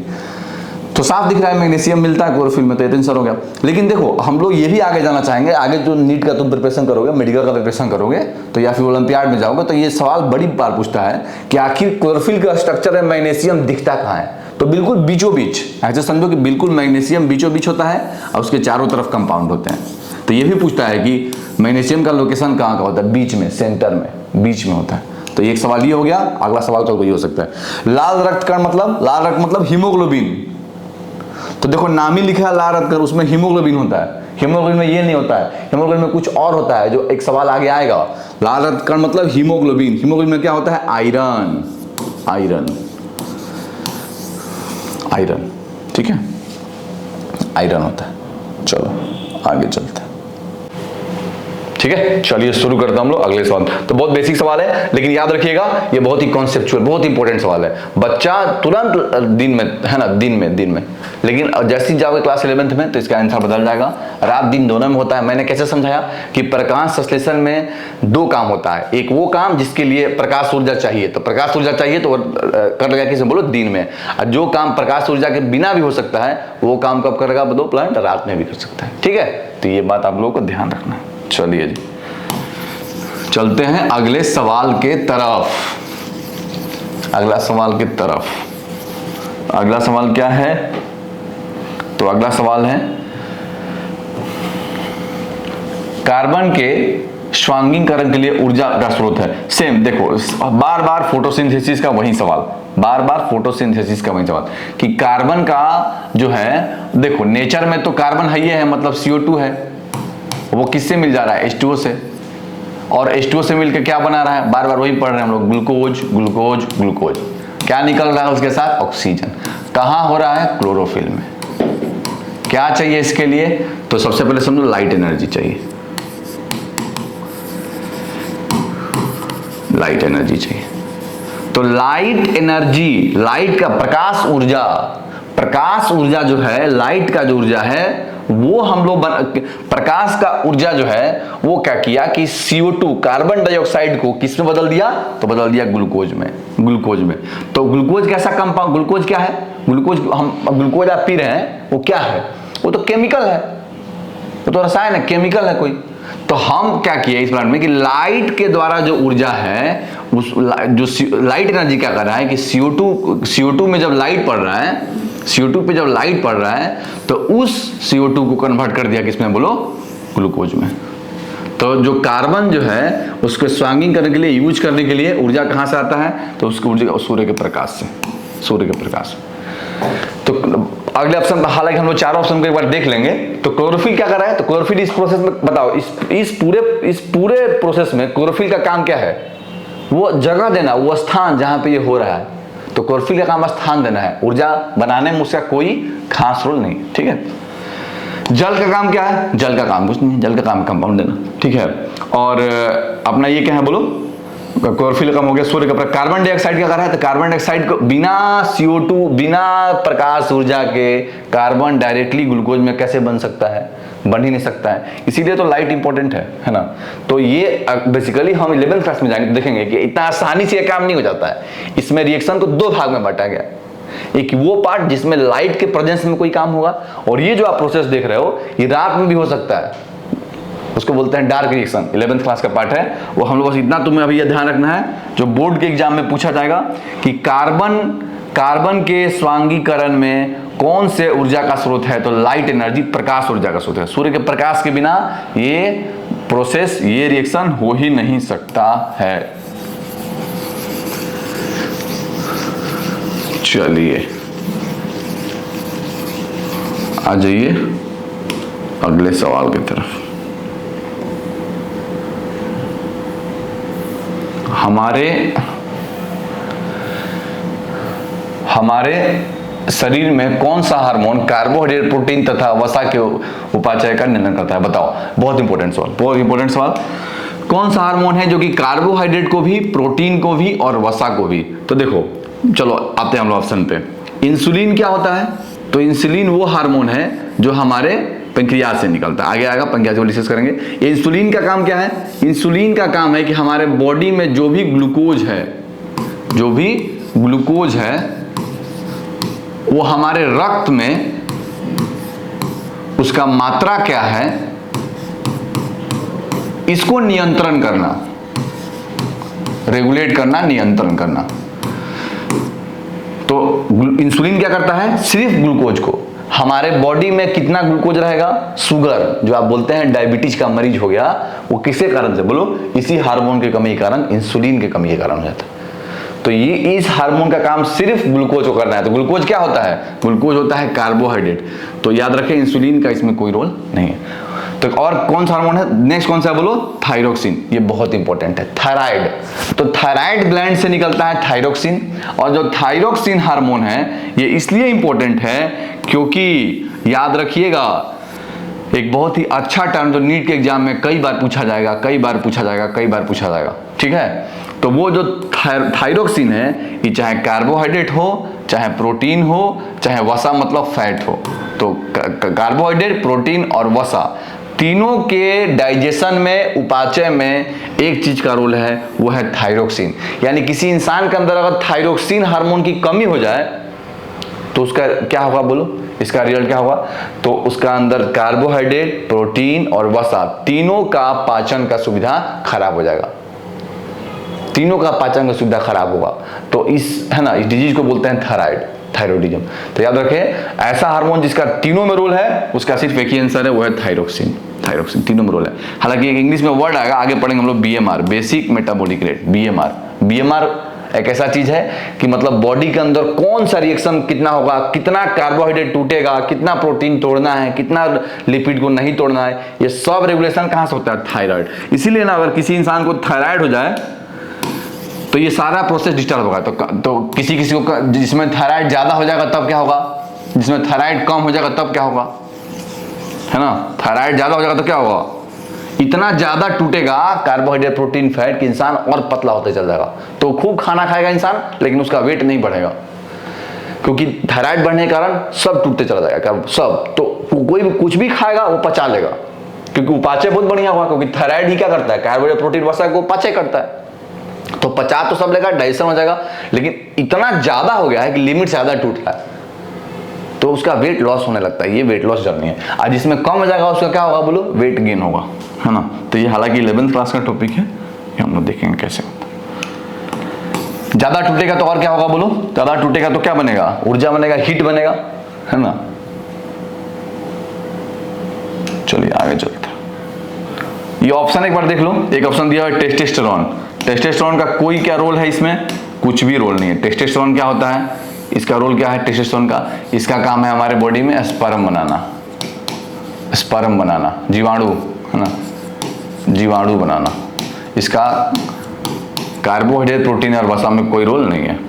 तो साफ दिख रहा है मैग्नीशियम मिलता है क्लोरोफिल में, तो ये आंसर हो गया। लेकिन देखो हम लोग ये भी आगे जाना चाहेंगे, आगे जो नीट का तुम प्रिपरेशन करोगे, मेडिकल का प्रिपरेशन करोगे, तो या फिर ओलंपियाड में जाओगे, तो ये सवाल बड़ी बार पूछता है कि आखिर क्लोरोफिल का स्ट्रक्चर में मैग्नीशियम दिखता कहाँ है। तो बिल्कुल बीचों बीच, ऐसे समझो कि बिल्कुल मैग्नीशियम बीचों बीच होता है और उसके चारों तरफ कंपाउंड होते हैं। तो ये भी पूछता है कि मैग्नीशियम का लोकेशन कहाँ का होता है, बीच में, सेंटर में, बीच में होता है। तो एक सवाल ये हो गया। अगला सवाल तो कोई हो सकता है, लाल रक्त कण मतलब, लाल रक्त मतलब हीमोग्लोबिन। तो देखो नाम ही लिखा है लाल रक्त कण, उसमें हीमोग्लोबिन होता है। हीमोग्लोबिन में ये नहीं होता है, हीमोग्लोबिन में कुछ और होता है, जो एक सवाल आगे आएगा। लाल रक्त कण मतलब हीमोग्लोबिन, हीमोग्लोबिन में क्या होता है, आयरन, आयरन, ठीक है, आयरन होता है। चलो आगे चलते हैं, ठीक है। चलिए शुरू करता हूं हम लोग अगले सवाल। तो बहुत बेसिक सवाल है, लेकिन याद रखिएगा ये बहुत ही कॉन्सेप्चुअल, बहुत इंपॉर्टेंट सवाल है। बच्चा तुरंत दिन में, है ना, दिन में, लेकिन जैसे ही जाओगे क्लास 11th में तो इसका आंसर बदल जाएगा। रात दिन दोनों में होता है। मैंने कैसे समझाया कि प्रकाश संश्लेषण में 2 काम होता है। एक वो काम जिसके लिए प्रकाश ऊर्जा चाहिए, तो प्रकाश ऊर्जा चाहिए तो कर लगा किसे बोलो, दिन में। और जो काम प्रकाश ऊर्जा के बिना भी हो सकता है, वो काम कब करेगा बोलो, प्लांट रात में भी कर सकता है, ठीक है। तो ये बात आप लोगों को ध्यान रखना है। चलिए जी चलते हैं अगले सवाल के तरफ। अगला सवाल की तरफ, अगला सवाल क्या है, तो अगला सवाल है कार्बन के स्वांगीकरण के लिए ऊर्जा का स्रोत है। सेम देखो, बार बार फोटोसिंथेसिस का वही सवाल, बार बार फोटोसिंथेसिस का वही सवाल कि कार्बन का जो है, देखो नेचर में तो कार्बन है ही है, मतलब CO2 है, वो किससे मिल जा रहा है, H2O से, और H2O से मिलकर क्या बना रहा है, बार बार वही पढ़ रहे हैं हम लोग, ग्लूकोज ग्लूकोज ग्लूकोज। क्या निकल रहा है उसके साथ, ऑक्सीजन। कहां हो रहा है, क्लोरोफिल में। क्या चाहिए इसके लिए, तो सबसे पहले समझो लाइट एनर्जी चाहिए, लाइट एनर्जी चाहिए। तो लाइट एनर्जी, लाइट का प्रकाश ऊर्जा, प्रकाश ऊर्जा जो है, लाइट का जो ऊर्जा है वो हम लोग प्रकाश का ऊर्जा जो है वो क्या किया कि CO2 कार्बन डाइऑक्साइड को किस में बदल दिया, तो बदल दिया ग्लूकोज में, ग्लूकोज में। तो ग्लूकोज कैसा कंपाउंड, ग्लूकोज क्या है, ग्लूकोज, हम ग्लूकोज आप पी रहे हैं, वो क्या है, वो तो केमिकल है, वो तो रसायन है, केमिकल है कोई। तो हम क्या किए इस प्लांट में कि लाइट के द्वारा जो ऊर्जा है, उस जो लाइट एनर्जी क्या कर रहा है कि CO2 में जब लाइट पड़ रहा है, CO2 पे जब लाइट पड़ रहा है, तो उस CO2 को कन्वर्ट कर दिया किसमें बोलो, ग्लूकोज में। तो जो कार्बन जो है उसको स्वांगिंग करने के लिए, यूज करने के लिए ऊर्जा कहां से आता है, तो उसकी ऊर्जा सूर्य के प्रकाश से, सूर्य के प्रकाश। तो अगले ऑप्शन, हालांकि हम लोग 4 ऑप्शन को एक बार देख लेंगे। तो क्लोरोफिल क्या कर रहा है, तो क्लोरोफिल इस प्रोसेस में बताओ, इस पूरे प्रोसेस में क्लोरोफिल का काम क्या है, वो जगह देना, वो स्थान जहां पे ये हो रहा है। तो क्लोरोफिल का काम स्थान देना है, ऊर्जा बनाने में उसका कोई खास रोल नहीं, ठीक है। जल का काम क्या है, जल का काम कुछ नहीं, जल का काम कंपाउंड देना, ठीक है। और अपना ये क्या है बोलो, क्लोरोफिल कम हो गया, सूर्य का प्रकाश। कार्बन डाइऑक्साइड क्या कर रहा है, तो कार्बन डाइऑक्साइड को बिना CO2 बिना प्रकाश ऊर्जा के कार्बन डायरेक्टली ग्लूकोज में कैसे बन सकता है, बन ही नहीं सकता है। इसीलिए तो लाइट इंपॉर्टेंट है ना। तो ये बेसिकली हम 11th क्लास में जाएंगे तो देखेंगे कि इतना आसानी से काम नहीं हो जाता है। इसमें रिएक्शन को 2 भाग में बांटा गया, एक वो पार्ट जिसमें लाइट के प्रेजेंस में कोई काम होगा, और ये जो आप प्रोसेस देख रहे हो ये रात में भी हो सकता है, उसको बोलते हैं डार्क रिएक्शन। 11th क्लास का पार्ट है वो। हम लोग बस इतना तुम्हें अभी ये ध्यान रखना है, जो बोर्ड के एग्जाम में पूछा जाएगा कि कार्बन के स्वांगीकरण में कौन से ऊर्जा का स्रोत है, तो लाइट एनर्जी, प्रकाश ऊर्जा का स्रोत है। सूर्य के प्रकाश के बिना ये प्रोसेस, ये रिएक्शन हो ही नहीं सकता है। चलिए आ जाइए अगले सवाल की तरफ। हमारे शरीर में कौन सा हार्मोन कार्बोहाइड्रेट, प्रोटीन तथा वसा के उपापचय का नियंत्रण करता है, बताओ। बहुत इंपॉर्टेंट सवाल, बहुत इंपॉर्टेंट सवाल। कौन सा हार्मोन है जो कि कार्बोहाइड्रेट को भी, प्रोटीन को भी और वसा को भी। तो देखो चलो आते हैं हम लोग ऑप्शन पे। इंसुलिन क्या होता है, तो इंसुलिन वो हार्मोन है जो हमारे पेंक्रियाज से निकलता है। आगे आएगा पेंक्रियाज को डिस्कस करेंगे। इंसुलिन का काम क्या है, इंसुलिन का काम है कि हमारे बॉडी में जो भी ग्लूकोज है वो हमारे रक्त में उसका मात्रा क्या है इसको नियंत्रण करना, रेगुलेट करना, नियंत्रण करना। तो इंसुलिन क्या करता है, सिर्फ ग्लूकोज को, हमारे बॉडी में कितना ग्लूकोज रहेगा, शुगर जो आप बोलते हैं डायबिटीज का मरीज हो गया, वो किसके कारण से, बोलो इसी हार्मोन की कमी के कारण, इंसुलिन की कमी के कारण हो जाता है। तो ये इस हार्मोन का काम सिर्फ ग्लूकोज को करना है। तो ग्लूकोज क्या होता है, ग्लूकोज होता है कार्बोहाइड्रेट। तो याद रखें इंसुलिन का इसमें कोई रोल नहीं है। तो और कौन सा हार्मोन है, नेक्स्ट कौन सा बोलो, थायरोक्सिन। ये बहुत इंपॉर्टेंट है। थायराइड, तो थायराइड ग्लैंड से निकलता है थायरोक्सिन। और जो थायरोक्सिन हार्मोन है ये इसलिए इंपॉर्टेंट है क्योंकि याद रखिएगा एक बहुत ही अच्छा टर्म जो नीट के एग्जाम में कई बार पूछा जाएगा, ठीक है। तो वो जो थायरोक्सिन है ये चाहे कार्बोहाइड्रेट हो, चाहे प्रोटीन हो, चाहे वसा मतलब फैट हो, तो कार्बोहाइड्रेट, प्रोटीन और वसा तीनों के डाइजेशन में, उपाचय में एक चीज का रोल है, वो है थायरोक्सिन। यानी किसी इंसान के अंदर अगर थायरोक्सिन हार्मोन की कमी हो जाए तो उसका क्या होगा, बोलो इसका रिजल्ट क्या होगा, तो उसका अंदर कार्बोहाइड्रेट, प्रोटीन और वसा तीनों का पाचन का सुविधा खराब हो जाएगा, तीनों का पाचन का सुविधा खराब होगा। तो इस है ना, इस डिजीज को बोलते हैं थायराइडिज्म। तो याद रखें ऐसा हार्मोन जिसका तीनों में रोल है उसका सिर्फ एक ही आंसर है, वो है थायरोक्सिन। थायरोक्सिन तीनों में रोल है। हालांकि एक इंग्लिश में वर्ड आएगा, आगे पढ़ेंगे हम लोग, BMR, basic metabolic rate. BMR एक ऐसा चीज है कि मतलब बॉडी के अंदर कौन सा रिएक्शन कितना होगा, कितना कार्बोहाइड्रेट टूटेगा, कितना प्रोटीन तोड़ना है, कितना लिपिड को नहीं तोड़ना है, ये सब रेगुलेशन कहां से होता है, थायराइड। इसीलिए ना अगर किसी इंसान को थायराइड हो जाए तो ये सारा प्रोसेस डिस्टर्ब होगा। तो किसी को जिसमें थायराइड ज्यादा हो जाएगा तब क्या होगा, जिसमें थायराइड कम हो जाएगा तब क्या होगा, है ना। थायराइड ज्यादा हो जाएगा तो क्या होगा, इतना ज्यादा टूटेगा कार्बोहाइड्रेट, प्रोटीन, फैट कि इंसान और पतला होते चल जाएगा। तो खूब खाना खाएगा इंसान लेकिन उसका वेट नहीं बढ़ेगा, क्योंकि थायराइड बढ़ने के कारण सब टूटते चला जाएगा सब। तो कोई भी कुछ भी खाएगा वो पचा लेगा, क्योंकि उपाचय बहुत बढ़िया हुआ, क्योंकि थायराइड ही क्या करता है, कार्बोहाइड्रेट, प्रोटीन, वसा को पाचय करता है। तो पचा तो सब लेगा, डाइजेशन हो जाएगा, लेकिन इतना ज्यादा हो गया है कि लिमिट से ज्यादा टूट रहा है, तो उसका वेट लॉस होने लगता है। ये वेट लॉस जर्नी है। और जिसमें कम हो जाएगा उसका क्या होगा, बोलो वेट गेन होगा, है ना। तो ये हालांकि 11th क्लास का टॉपिक है, ये हम लोग देखेंगे कैसे होता है। ज्यादा टूटेगा तो और क्या होगा, बोलो ज्यादा टूटेगा तो क्या बनेगा, ऊर्जा बनेगा, हीट बनेगा, है ना। चलिए आगे चलते हैं। ये ऑप्शन एक बार देख लो। एक ऑप्शन दिया है टेस्टोस्टेरोन। टेस्टोस्टेरोन का कोई क्या रोल है इसमें, कुछ भी रोल नहीं है। टेस्टोस्टेरोन क्या होता है, इसका रोल क्या है टेस्टोस्टेरोन का, इसका काम है हमारे बॉडी में स्पर्म बनाना, जीवाणु, है ना, जीवाणु बनाना। इसका कार्बोहाइड्रेट, प्रोटीन और वसा में कोई रोल नहीं है।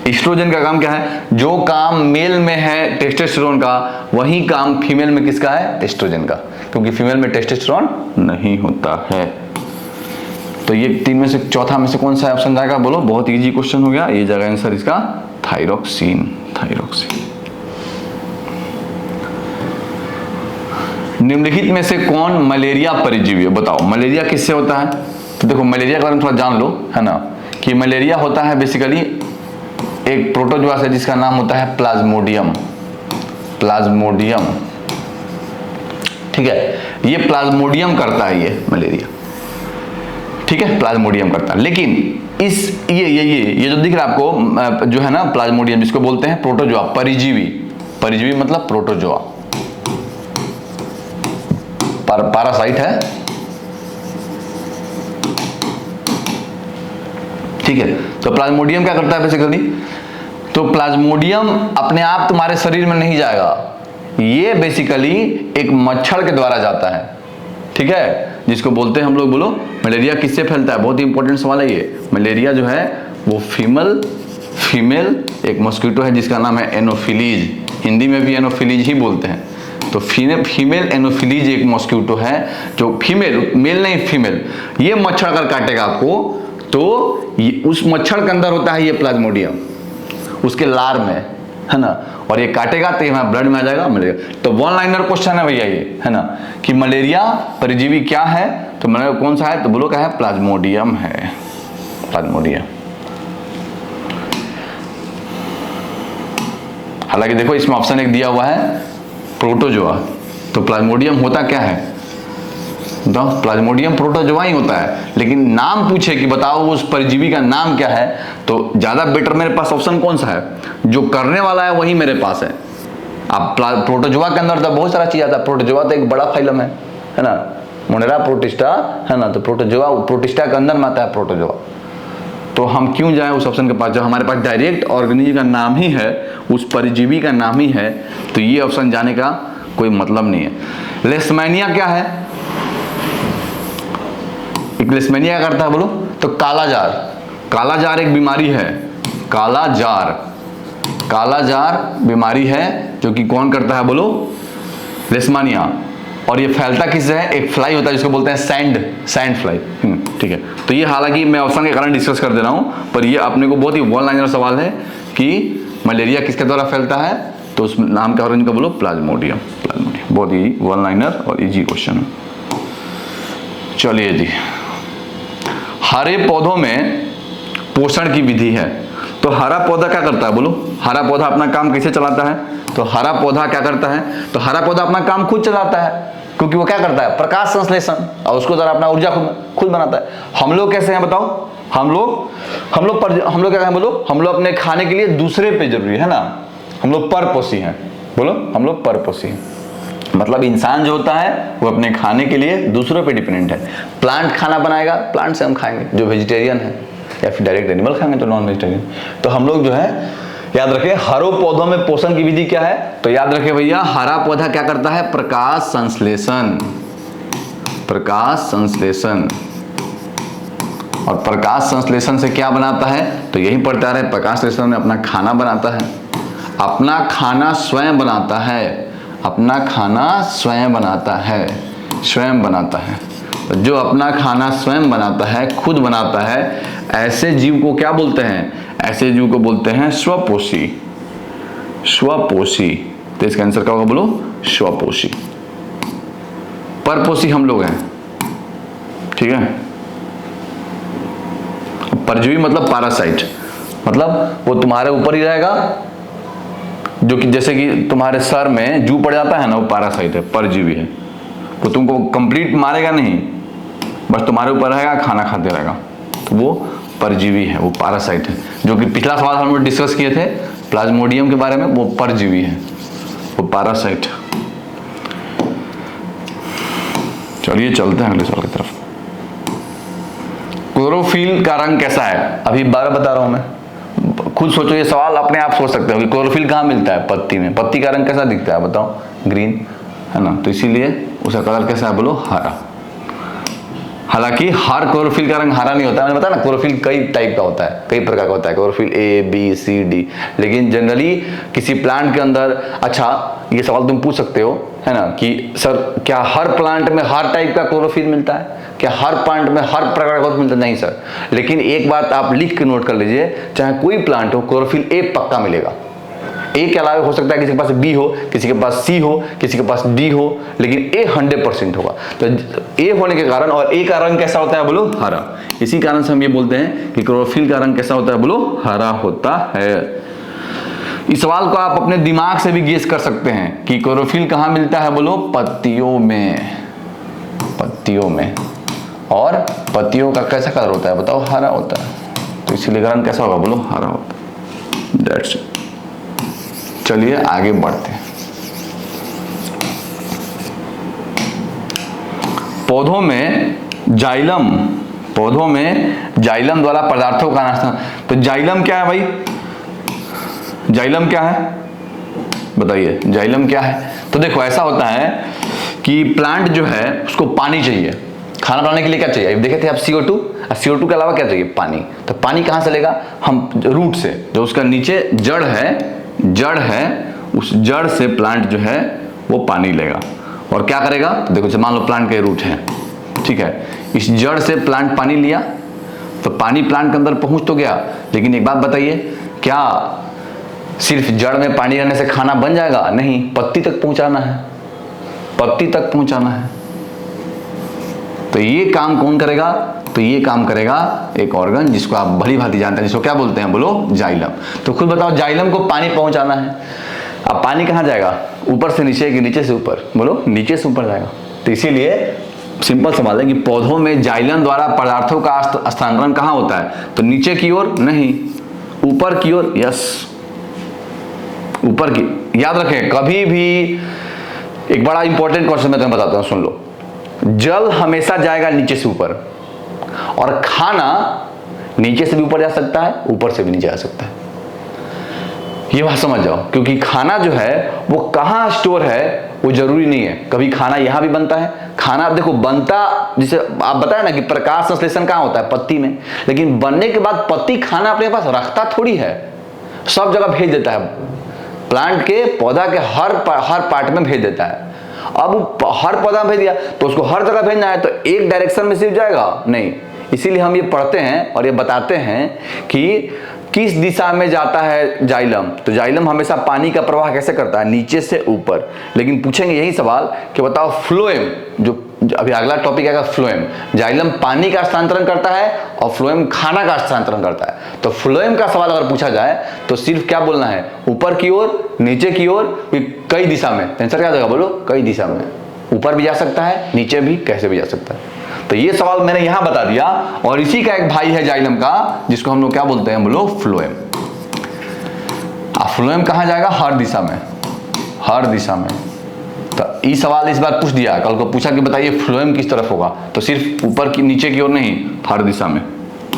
एस्ट्रोजन का काम क्या है, जो काम मेल में है टेस्टोस्टेरोन का वही काम फीमेल में किसका है, एस्ट्रोजन का, क्योंकि फीमेल में टेस्टोस्टेरोन नहीं होता है। तो ये तीन में से चौथा में से कौन सा ऑप्शन जाएगा बोलो? बहुत इजी क्वेश्चन हो गया, ये जाएगा आंसर इसका थायरॉक्सिन। थायरॉक्सिन। निम्नलिखित में से कौन मलेरिया परिजीवी है? बताओ मलेरिया किससे होता है? तो देखो मलेरिया के बारे में थोड़ा जान लो, है ना, कि मलेरिया होता है बेसिकली एक प्रोटोजोआ से जिसका नाम होता है प्लाज्मोडियम। प्लाज्मोडियम, ठीक है, ये प्लाज्मोडियम करता है ये मलेरिया, ठीक है, प्लाज्मोडियम करता है। लेकिन इस ये जो दिख रहा है आपको जो है ना प्लाज्मोडियम, जिसको बोलते हैं प्रोटोजोआ, परिजीवी। परिजीवी मतलब प्रोटोजोआ, पैरासाइट है, ठीक है। तो प्लाज्मोडियम क्या करता है बेसिकली? तो प्लाज्मोडियम अपने आप तुम्हारे शरीर में नहीं जाएगा, ये बेसिकली एक मच्छर के द्वारा जाता है, ठीक है, जिसको बोलते हैं हम लोग, बोलो मलेरिया किससे फैलता है? बहुत ही इंपॉर्टेंट सवाल है ये। मलेरिया जो है वो फीमेल एक मॉस्किटो है जिसका नाम है एनोफिलीज, हिंदी में भी एनोफिलीज ही बोलते हैं। तो फीमेल एनोफिलीज एक मॉस्किटो है जो फीमेल, मेल नहीं फीमेल, ये मच्छर अगर काटेगा आपको तो उस मच्छर के अंदर होता है ये प्लाज्मोडियम, उसके लार में, है ना, और ये काटेगा तो हमारे ब्लड में आ जाएगा मलेरिया। तो वन लाइनर क्वेश्चन है भैया ये, है ना, कि मलेरिया परजीवी क्या है? तो मलेरिया कौन सा है? तो बोलो क्या है? प्लाज्मोडियम है, प्लाज्मोडियम। हालांकि देखो इसमें ऑप्शन एक दिया हुआ है प्रोटोजोआ, तो प्लाज्मोडियम होता क्या है? तो प्लाज्मोडियम प्रोटोजोआ ही होता है, लेकिन नाम पूछे कि बताओ उस परजीवी का नाम क्या है, तो ज्यादा बेटर मेरे पास ऑप्शन कौन सा है? जो करने वाला है वही मेरे पास है। अब प्रोटोजोआ के अंदर तो बहुत सारा चीज आता है, प्रोटोजोआ तो एक बड़ा फाइलम है ना, मोनेरा प्रोटिस्टा, है ना, तो प्रोटिस्टा के अंदर में आता है प्रोटोजोआ। तो हम क्यों जाए उस ऑप्शन के पास जब हमारे पास डायरेक्ट ऑर्गेनिज्म का नाम ही है, उस परजीवी का नाम ही है, तो ये ऑप्शन जाने का कोई मतलब नहीं है। लेशमैनिया क्या है? लेशमैनिया क्या करता है बोलो? तो कालाजार, कालाजार एक बीमारी है, कालाजार बीमारी है जो कि कौन करता है बोलो? लेशमानिया। और ये फैलता किससे है? एक फ्लाई होता है जिसको बोलते हैं सैंड फ्लाई, ठीक है। तो ये हालांकि मैं ऑप्शन के कारण डिस्कस कर दे रहा हूं, पर ये अपने को बहुत ही वन लाइनर सवाल है कि मलेरिया किसके द्वारा फैलता है, तो उस नाम क्या होगा? बोलो प्लाज्मोडियम। प्लाज्मोडियम बहुत ही वन लाइनर और इजी क्वेश्चन है। चलिए जी, हरे पौधों में पोषण की विधि है, तो हरा पौधा क्या करता है बोलो? हरा पौधा अपना काम कैसे चलाता है? तो हरा पौधा क्या करता है? तो हरा पौधा अपना काम खुद चलाता है, क्योंकि वो क्या करता है? प्रकाश संश्लेषण, और उसको द्वारा अपना ऊर्जा खुद बनाता है। हम लोग कैसे हैं बताओ? हम लोग क्या कहें बोलो? हम लोग अपने खाने के लिए दूसरे पे जरूरी है ना, हम लोग परपोषी हैं, बोलो हम लोग परपोषी हैं। मतलब इंसान जो होता है वो अपने खाने के लिए दूसरों पे डिपेंडेंट है। प्लांट खाना बनाएगा, प्लांट से हम खाएंगे जो वेजिटेरियन है, या फिर डायरेक्ट एनिमल खाएंगे तो नॉन वेजिटेरियन। तो हम लोग जो है याद रखिए, हरों पौधों में पोषण की विधि क्या है? तो याद रखिए भैया, हरा पौधा क्या करता है? प्रकाश संश्लेषण, प्रकाश संश्लेषण। और प्रकाश संश्लेषण से क्या बनाता है? तो यही पढ़ता रहे, प्रकाश संश्लेषण में अपना खाना बनाता है, अपना खाना स्वयं बनाता है, अपना खाना स्वयं बनाता है, स्वयं बनाता है। तो जो अपना खाना स्वयं बनाता है, खुद बनाता है, ऐसे जीव को क्या बोलते हैं? ऐसे जीव को बोलते हैं स्वपोषी। स्वपोषी, तो इसका आंसर क्या होगा बोलो? स्वपोषी। परपोषी हम लोग हैं, ठीक है। परजीवी मतलब पैरासाइट, मतलब वो तुम्हारे ऊपर ही रहेगा, जो कि जैसे कि तुम्हारे सर में जू पड़ जाता है ना, वो पैरासाइट है, परजीवी है। वो तुमको कंप्लीट मारेगा नहीं, बस तुम्हारे ऊपर रहेगा, खाना खाते रहेगा, तो वो परजीवी है, वो पैरासाइट है। जो कि पिछला सवाल हम लोग डिस्कस किए थे प्लाज्मोडियम के बारे में, वो परजीवी है, वो पैरासाइट। चलिए चलते हैं अगले सवाल की तरफ। क्लोरोफिल का रंग कैसा है? अभी 12 बता रहा हूं मैं, खुद सोचो, ये सवाल अपने आप सोच सकते हो कि क्लोरोफिल कहाँ मिलता है? पत्ती में। पत्ती का रंग कैसा दिखता है बताओ? ग्रीन, है ना, तो इसीलिए उसका कलर कैसा है बोलो? हरा। हालांकि हर क्लोरोफिल का रंग हरा नहीं होता है, मैंने बताया ना क्लोरोफिल कई टाइप का होता है, कई प्रकार का होता है chlorophyll A B C D, लेकिन जनरली किसी प्लांट के अंदर, अच्छा ये सवाल तुम पूछ सकते हो है ना कि सर क्या हर प्लांट में हर टाइप का क्लोरोफिल मिलता है, क्या हर प्लांट में हर प्रकार का क्लोरोफिल मिलता है? नहीं सर, लेकिन एक बात आप लिख के नोट कर लीजिए, चाहे कोई प्लांट हो क्लोरोफिल ए पक्का मिलेगा। ए के अलावा हो सकता है किसी के पास बी हो, किसी के पास सी हो, किसी के पास डी हो, लेकिन ए 100% होगा। तो ए होने के कारण, और ए का रंग कैसा होता है बोलो? हरा। इसी कारण से हम ये बोलते हैं कि क्लोरोफिल का रंग कैसा होता है बोलो? हरा होता है। इस सवाल को आप अपने दिमाग से भी गेस कर सकते हैं कि क्लोरोफिल कहां मिलता है बोलो? पत्तियों में, पत्तियों में। और पत्तियों का कैसा कलर होता है बताओ? हरा होता है। तो इसलिए रंग कैसा होगा बोलो? हरा होता है। That's it. चलिए आगे बढ़ते हैं। पौधों में जाइलम, पौधों में जाइलम द्वारा पदार्थों का नाश। तो जाइलम क्या है भाई? जाइलम क्या है बताइए? जाइलम क्या है? तो देखो ऐसा होता है कि प्लांट जो है उसको पानी चाहिए, खाना बनाने के लिए क्या चाहिए? देखे थे आप CO2, CO2 के अलावा क्या चाहिए? पानी। तो पानी कहां से लेगा? हम रूट से, जो उसका नीचे जड़ है, जड़ है, उस जड़ से प्लांट जो है वो पानी लेगा। और क्या करेगा? देखो मान लो प्लांट के रूट है, ठीक है, इस जड़ से प्लांट पानी लिया, तो पानी प्लांट के अंदर पहुंच तो गया, लेकिन एक बात बताइए, क्या सिर्फ जड़ में पानी रहने से खाना बन जाएगा? नहीं, पत्ती तक पहुंचाना है, पत्ती तक पहुंचाना है। तो ये काम कौन करेगा? तो ये काम करेगा एक ऑर्गन जिसको आप भली भांति जानते हैं, जिसको क्या बोलते हैं बोलो? जाइलम। तो खुद बताओ, जाइलम को पानी पहुंचाना है, अब पानी कहां जाएगा? ऊपर से नीचे कि नीचे से ऊपर बोलो? नीचे से ऊपर जाएगा। तो इसीलिए सिंपल सवाल है कि पौधों में जाइलम द्वारा पदार्थों का स्थानांतरण कहां होता है? तो नीचे की ओर नहीं, ऊपर की ओर। यस, ऊपर की। याद रखें, कभी भी एक बड़ा इंपॉर्टेंट क्वेश्चन मैं तुम्हें बताता हूं, सुन लो। जल हमेशा जाएगा नीचे से ऊपर, और खाना नीचे से भी ऊपर जा सकता है, ऊपर से भी नीचे आ सकता है। ये बात समझ जाओ, क्योंकि खाना जो है वो कहां स्टोर है वो जरूरी नहीं है। कभी खाना यहां भी बनता है, खाना देखो बनता, जिसे आप बताया ना कि प्रकाश संश्लेषण कहां होता है? पत्ती में। लेकिन बनने के बाद पत्ती खाना अपने पास रखता थोड़ी है, सब जगह भेज देता है, प्लांट के पौधा के हर पार्ट में भेज देता है। अब हर पौधा में भेज दिया तो उसको हर जगह भेजना है, तो एक डायरेक्शन में सिर्फ जाएगा? नहीं। इसीलिए हम ये पढ़ते हैं और ये बताते हैं कि किस दिशा में जाता है जाइलम। तो जाइलम हमेशा पानी का प्रवाह कैसे करता है? नीचे से ऊपर। लेकिन पूछेंगे यही सवाल कि बताओ फ्लोएम, जो अभी अगला टॉपिक आएगा फ्लोएम, जाइलम पानी का स्थानांतरण करता है और फ्लोएम खाना का स्थानांतरण करता है। तो फ्लोएम का सवाल अगर पूछा जाए तो सिर्फ क्या बोलना है? ऊपर की ओर, नीचे की ओर, कई दिशा में। आंसर क्या देगा बोलो? कई दिशा में। ऊपर भी जा सकता है, नीचे भी, कैसे भी जा सकता है। तो ये सवाल मैंने यहां बता दिया। और इसी का एक भाई है जाइलम का, जिसको हम लोग क्या बोलते हैं बोलो? फ्लोएम। फ्लोएम कहां जाएगा? हर दिशा में, हर दिशा में। तो ये सवाल इस बार पूछ दिया, कल को पूछा कि बताइए फ्लोएम किस तरफ होगा? तो सिर्फ ऊपर की, नीचे की ओर नहीं, हर दिशा में,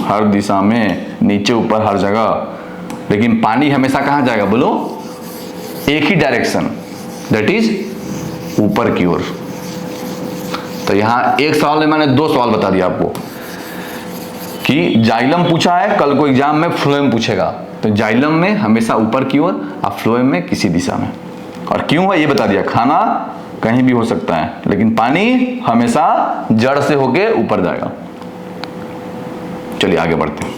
हर दिशा में, नीचे ऊपर हर जगह। लेकिन पानी हमेशा कहां जाएगा बोलो? एक ही डायरेक्शन, दैट इज ऊपर की ओर। तो यहां एक सवाल में मैंने दो सवाल बता दिया आपको कि जाइलम पूछा है, कल को एग्जाम में फ्लोएम पूछेगा। तो जाइलम में हमेशा ऊपर की ओर और फ्लोएम में किसी दिशा में। और क्यों है ये बता दिया। खाना कहीं भी हो सकता है, लेकिन पानी हमेशा जड़ से होके ऊपर जाएगा। चलिए आगे बढ़ते हैं।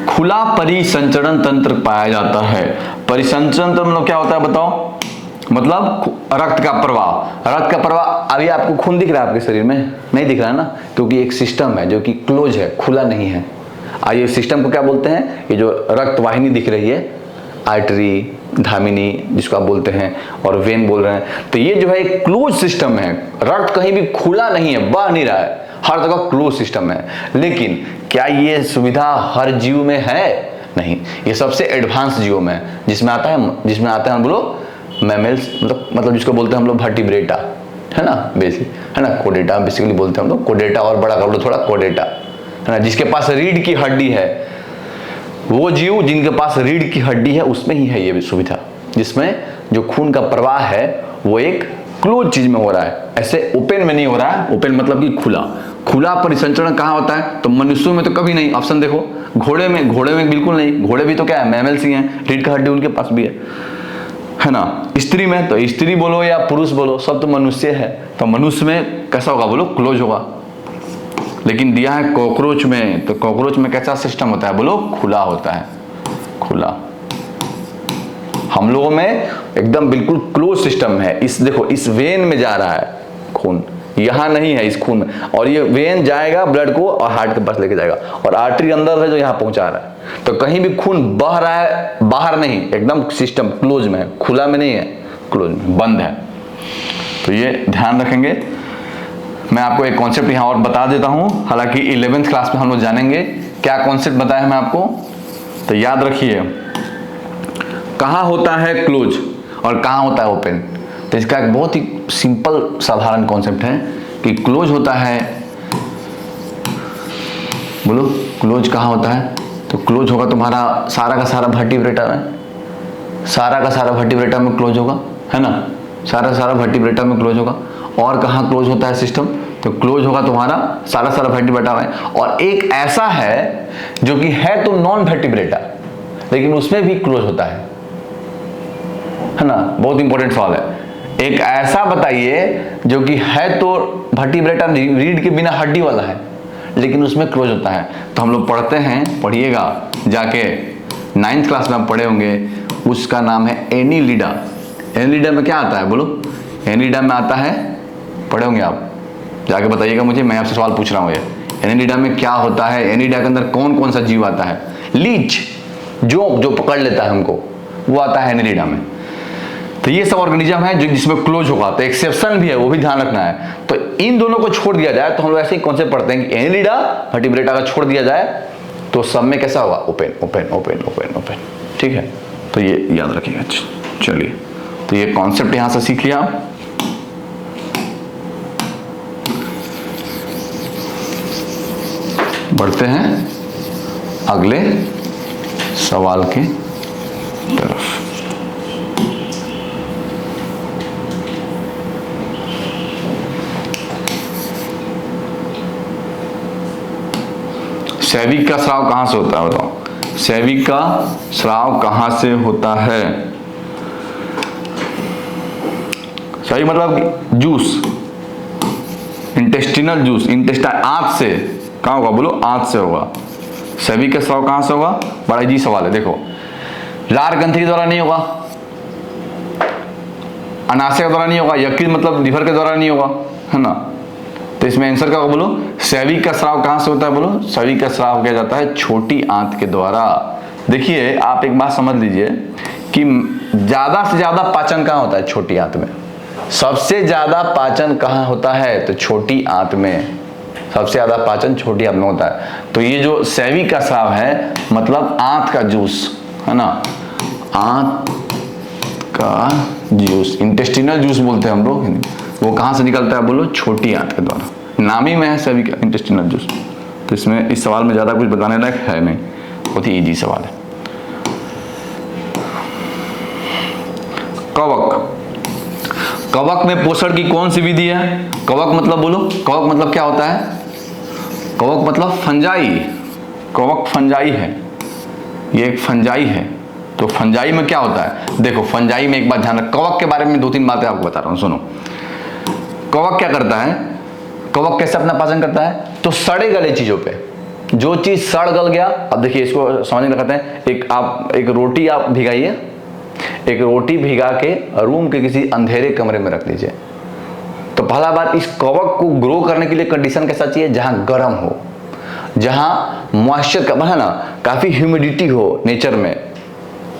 खुला परिसंचरण तंत्र पाया जाता है। परिसंचरण तंत्र मतलब क्या होता है बताओ? मतलब रक्त का प्रवाह। रक्त का प्रवाह, अभी आपको खून दिख रहा है आपके शरीर में? नहीं दिख रहा है ना, क्योंकि एक सिस्टम है जो कि क्लोज है, खुला नहीं है। आइए सिस्टम को क्या बोलते हैं? ये जो रक्त वाहिनी दिख रही है, आर्टरी, धामिनी जिसको आप बोलते हैं, और वेन बोल रहे हैं, तो ये जो है एक क्लोज सिस्टम है। रक्त कहीं भी खुला नहीं है, बह नहीं रहा है, हर जगह क्लोज सिस्टम है। लेकिन क्या ये सुविधा हर जीव में है? नहीं, ये सबसे एडवांस जीवों में, जिसमें आता है हम बोलो मैमल्स, मतलब जिसको बोलते हैं हम लोग वर्टिब्रेटा, है ना, बेसिक है ना, कोडेटा बेसिकली बोलते हैं हम लोग, कोडेटा और बड़ा कर लो थोड़ा, कोडेटा है ना, जिसके पास रीढ़ की हड्डी है। वो जीव जिनके पास रीढ़ की हड्डी है उसमें ही है ये सुविधा, जिसमें जो खून का प्रवाह है वो एक क्लोज चीज में हो रहा है, ऐसे ओपन में नहीं हो रहा है। ओपन मतलब कि खुला। खुला परिसंचरण कहाँ होता है? तो मनुष्यों में तो कभी नहीं। ऑप्शन देखो, घोड़े में बिल्कुल नहीं। घोड़े भी तो क्या है, मैमल्स ही हैं, रीढ़ का हड्डी उनके पास भी है ना। स्त्री में तो स्त्री बोलो या पुरुष बोलो, सब तो मनुष्य है, तो मनुष्य में कैसा होगा बोलो? क्लोज होगा। लेकिन दिया है कॉकरोच में, तो कॉकरोच में कैसा सिस्टम होता है बोलो? खुला होता है, खुला। हम लोगों में एकदम बिल्कुल क्लोज सिस्टम है। इस देखो, इस वेन में जा रहा है खून, यहां नहीं है इस खून में, और ये वेन जाएगा ब्लड को और हार्ट के पास लेके जाएगा, और आर्टरी अंदर है जो यहां पहुंचा रहा है। तो कहीं भी खून बह रहा है, बाहर नहीं, एकदम सिस्टम क्लोज में है, खुला में नहीं है, क्लोज में, बंद है। तो ये ध्यान रखेंगे। मैं आपको एक कॉन्सेप्ट यहां और बता देता हूं, हालांकि 11th क्लास में हम लोग जानेंगे क्या कॉन्सेप्ट बताया मैं आपको। तो याद रखिए, कहां होता है क्लोज और कहां होता है ओपन। तो इसका एक बहुत ही सिंपल साधारण कॉन्सेप्ट है कि क्लोज होता है, बोलो क्लोज कहां होता है? तो क्लोज होगा तुम्हारा सारा का सारा वर्टिब्रेटा में, सारा का सारा वर्टिब्रेटा में क्लोज होगा, है ना। सारा वर्टिब्रेटा में क्लोज होगा। और कहां क्लोज होता है सिस्टम? तो क्लोज होगा तुम्हारा सारा वर्टिब्रेटा में। और एक ऐसा है जो कि है तो नॉन वर्टिब्रेटा, लेकिन उसमें भी क्लोज होता है ना। बहुत इंपॉर्टेंट सवाल है। एक ऐसा बताइए जो कि है तो वर्टिब्रेटा, रीढ़ के बिना हड्डी वाला है, लेकिन उसमें क्लोज होता है। तो हम लोग पढ़ते हैं, पढ़िएगा जाके, 9th क्लास में आप पढ़े होंगे, उसका नाम है एनीलिडा। एनीलिडा में क्या आता है बोलो? एनीलिडा में आता है, पढ़े होंगे आप, जाके बताइएगा मुझे, मैं आपसे सवाल पूछ रहा हूँ। ये एनीलिडा में क्या होता है? एनीलिडा के अंदर कौन कौन सा जीव आता है? लीच, जो पकड़ लेता है हमको, वो आता है एनीलिडा में। तो ये सब ऑर्गेनिज्म है जो जिसमें क्लोज होगा। तो एक्सेप्शन भी है, वो भी ध्यान रखना है। तो इन दोनों को छोड़ दिया जाए तो हम लोग ऐसे ही कॉन्सेप्ट पढ़ते हैं कि एनीलिडा वर्टिब्रेटा का छोड़ दिया जाए तो सब में कैसा होगा? Open open open open open. ठीक है, तो ये याद रखिएगा। चलिए, तो ये कॉन्सेप्ट यहां से सीख लिया आप। बढ़ते हैं अगले सवाल की तरफ। सैविक का स्राव कहां से होता है बताओ? सैविक का स्राव कहां से होता है? सैविक मतलब जूस, इंटेस्टिनल जूस, इंटेस्टाइन, आंत से। कहां होगा बोलो? आंत से होगा। सैविक का स्राव कहां से होगा? बड़ा इजी सवाल है, देखो। लार ग्रंथि के द्वारा नहीं होगा, अनाशय के द्वारा नहीं होगा, यकृत मतलब लीवर के द्वारा नहीं होगा, है ना। तो इसमें आंसर क्या होगा बोलो? सैविक का स्राव कहां से होता है बोलो? सैविक का स्राव किया जाता है छोटी आंत के द्वारा। देखिए, आप एक बात समझ लीजिए कि ज्यादा से ज्यादा पाचन कहां होता है? छोटी आंत में। सबसे ज्यादा पाचन कहां होता है? तो छोटी आंत में। सबसे ज्यादा पाचन छोटी आंत में होता है। तो ये जो सैविक का स्राव है मतलब आंत का जूस, है ना, आंत का जूस, इंटेस्टिनल जूस बोलते हैं हम लोग, वो कहां से निकलता है बोलो? छोटी आंत के द्वारा। नाम ही में है सैविक का इंटेस्टिनल जूस। तो इसमें इस सवाल में ज्यादा कुछ बताने लायक है नहीं, बहुत ही इजी सवाल है। कवक, कवक में पोषण की कौन सी विधि है? कवक मतलब बोलो, कवक मतलब क्या होता है? कवक मतलब फंजाई। कवक फंजाई है, ये एक फंजाई है। तो फंजाई में क्या होता है? देखो, फंजाई में एक बात ध्यान रख, कवक के बारे में 2-3 बातें आपको बता रहा हूं, सुनो। कवक क्या करता है? कवक कैसे अपना पाचन करता है? तो सड़े गले चीजों पे, जो चीज सड़ गल गया, अब देखिए इसको समझने लगाते हैं। एक रोटी आप भिगाइए, एक रोटी भिगा के रूम के किसी अंधेरे कमरे में रख दीजिए। तो पहला बात, इस कवक को ग्रो करने के लिए कंडीशन कैसा चाहिए? जहां गर्म हो, जहां मॉइस्चर का है ना, काफी ह्यूमिडिटी हो नेचर में,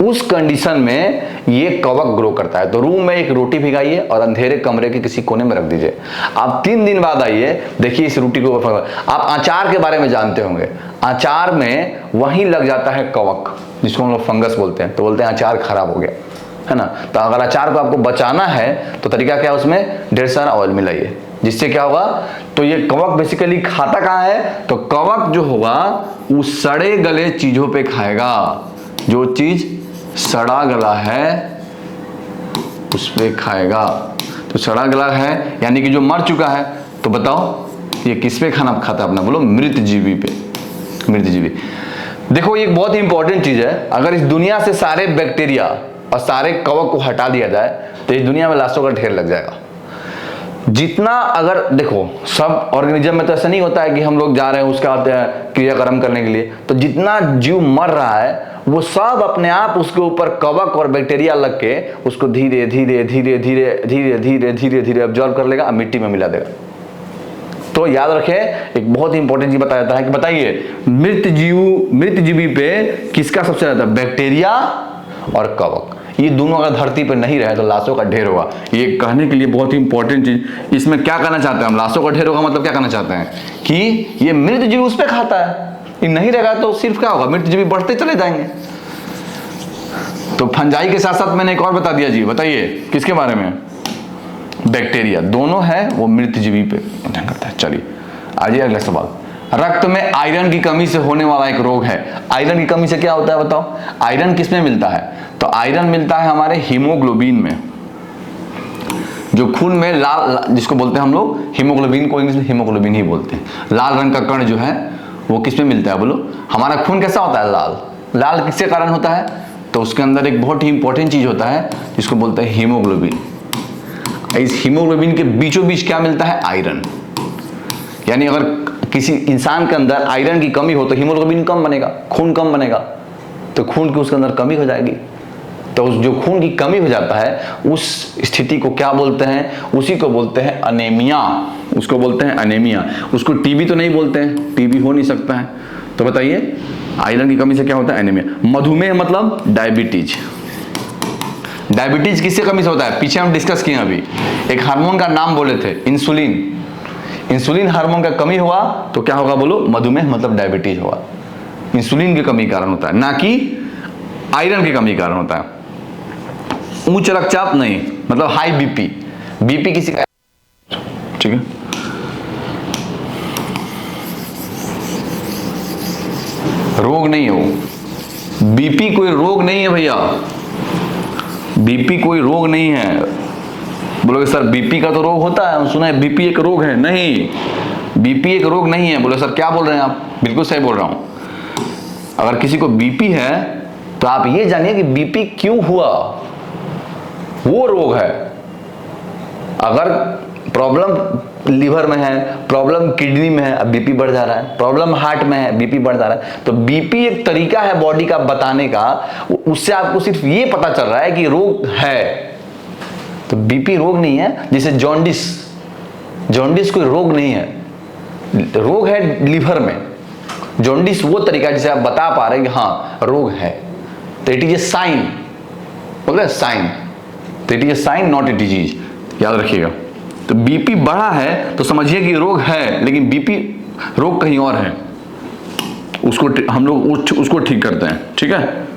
उस कंडीशन में ये कवक ग्रो करता है। तो रूम में एक रोटी भिगाइए और अंधेरे कमरे के किसी कोने में रख दीजिए। आप 3 दिन बाद आइए, देखिए इस रोटी को। आप अचार के बारे में जानते होंगे, अचार में वहीं लग जाता है कवक, जिसको हम लोग फंगस बोलते हैं। तो बोलते हैं अचार खराब हो गया, है ना। तो अगर अचार को आपको बचाना है तो तरीका क्या है? उसमें ढेर सारा ऑयल मिलाइए, जिससे क्या होगा? तो ये कवक बेसिकली खाता कहाँ है? तो कवक जो होगा उस सड़े गले चीजों पे खाएगा। जो चीज सड़ा गला है उस पे खाएगा। तो सड़ा गला है यानी कि जो मर चुका है, तो बताओ ये किस पे खाना खाता है अपना, बोलो मृत जीवी पे, मृत जीवी। देखो ये एक बहुत ही इंपॉर्टेंट चीज है, अगर इस दुनिया से सारे बैक्टीरिया और सारे कवक को हटा दिया जाए तो इस दुनिया में लाशों का ढेर लग जाएगा। जितना अगर देखो सब ऑर्गेनिज्म में तो ऐसा नहीं होता है कि हम लोग जा रहे हैं उसका क्रियाक्रम करने के लिए, तो जितना जीव मर रहा है वो सब अपने आप उसके ऊपर कवक और बैक्टीरिया लग के उसको धीरे धीरे धीरे धीरे धीरे धीरे धीरे धीरे ऑब्जॉर्व कर लेगा और मिट्टी में मिला देगा। तो याद रखें, एक बहुत ही इंपॉर्टेंट चीज बताया जाता है कि बताइए मृत जीवी पे किसका सबसे ज्यादा, बैक्टीरिया और कवक। ये दोनों अगर धरती पर नहीं रहे तो लाशों का ढेर होगा। ये कहने के लिए बहुत ही इंपॉर्टेंट चीज, इसमें क्या कहना चाहते हैं हम, लाशों का ढेर होगा मतलब क्या कहना चाहते हैं कि ये मृत जीवी उस पर खाता है, ये नहीं रहेगा तो सिर्फ क्या होगा, मृत जीवी बढ़ते चले जाएंगे। तो फंजाई के साथ साथ मैंने एक और बता दिया जी, बताइए किसके बारे में, बैक्टीरिया, दोनों है वो मृत जीवी पे अध्ययन करता है। चलिए आइए अगला सवाल, रक्त में आयरन की कमी से होने वाला एक रोग है। आयरन की कमी से क्या होता है बताओ, आयरन किसमें मिलता है, तो आयरन मिलता है हमारे हीमोग्लोबिन में, जो खून में लाल जिसको बोलते हैं हम लोग हीमोग्लोबिन को इंग्लिश में हीमोग्लोबिन ही बोलते हैं। लाल रंग का कण जो है वो किसमें मिलता है बोलो, हमारा खून कैसा होता है, लाल। लाल किसके कारण होता है, तो उसके अंदर एक बहुत ही इंपॉर्टेंट चीज होता है जिसको बोलते हैं हीमोग्लोबिन। इस हीमोग्लोबिन के बीचों बीच क्या मिलता है, आयरन। यानी अगर किसी इंसान के अंदर आयरन की कमी हो तो हीमोग्लोबिन कम बनेगा, खून कम बनेगा, तो खून की उसके अंदर कमी हो जाएगी। तो जो खून की कमी हो जाता है उस स्थिति को क्या बोलते हैं, उसी को बोलते हैं अनेमिया, उसको बोलते हैं अनेमिया। उसको टीबी तो नहीं बोलते हैं, टीबी हो नहीं सकता है। तो बताइए आयरन की कमी से क्या होता है, अनेमिया। मधुमेह मतलब डायबिटीज। डायबिटीज किससे कमी से होता है, पीछे हम डिस्कस किए अभी, एक हार्मोन का नाम बोले थे, इंसुलिन। इंसुलिन हार्मोन का कमी हुआ तो क्या होगा बोलो, मधुमेह मतलब डायबिटीज होगा। इंसुलिन की कमी कारण होता है, ना कि आयरन की कमी कारण होता है। उच्च रक्तचाप नहीं, मतलब हाई बीपी, बीपी किसी का, ठीक है। रोग नहीं है वो, बीपी कोई रोग नहीं है भैया, बीपी कोई रोग नहीं है। बोलोगे सर बीपी का तो रोग होता है, सुना है बीपी एक रोग है, नहीं, बीपी एक रोग नहीं है। बोले सर क्या बोल रहे हैं आप, बिल्कुल सही बोल रहा हूं। अगर किसी को बीपी है तो आप ये जानिए कि बीपी क्यों हुआ, वो रोग है। अगर प्रॉब्लम लीवर में है, प्रॉब्लम किडनी में है, अब बीपी बढ़ जा रहा है, प्रॉब्लम हार्ट में है, बीपी बढ़ जा रहा है। तो बीपी एक तरीका है बॉडी का बताने का, उससे आपको सिर्फ ये पता चल रहा है कि रोग है। तो बीपी रोग नहीं है। जैसे जॉन्डिस, जॉन्डिस कोई रोग नहीं है, रोग है लीवर में। जॉन्डिस वो तरीका जिसे आप बता पा रहे हैं कि हाँ रोग है, तो इट इज ए साइन, बोले साइन, तो it is a sign not a disease, याद रखिएगा। तो बीपी बढ़ा है तो समझिए कि रोग है, लेकिन बीपी रोग कहीं और है, उसको हम लोग उसको ठीक करते हैं, ठीक है,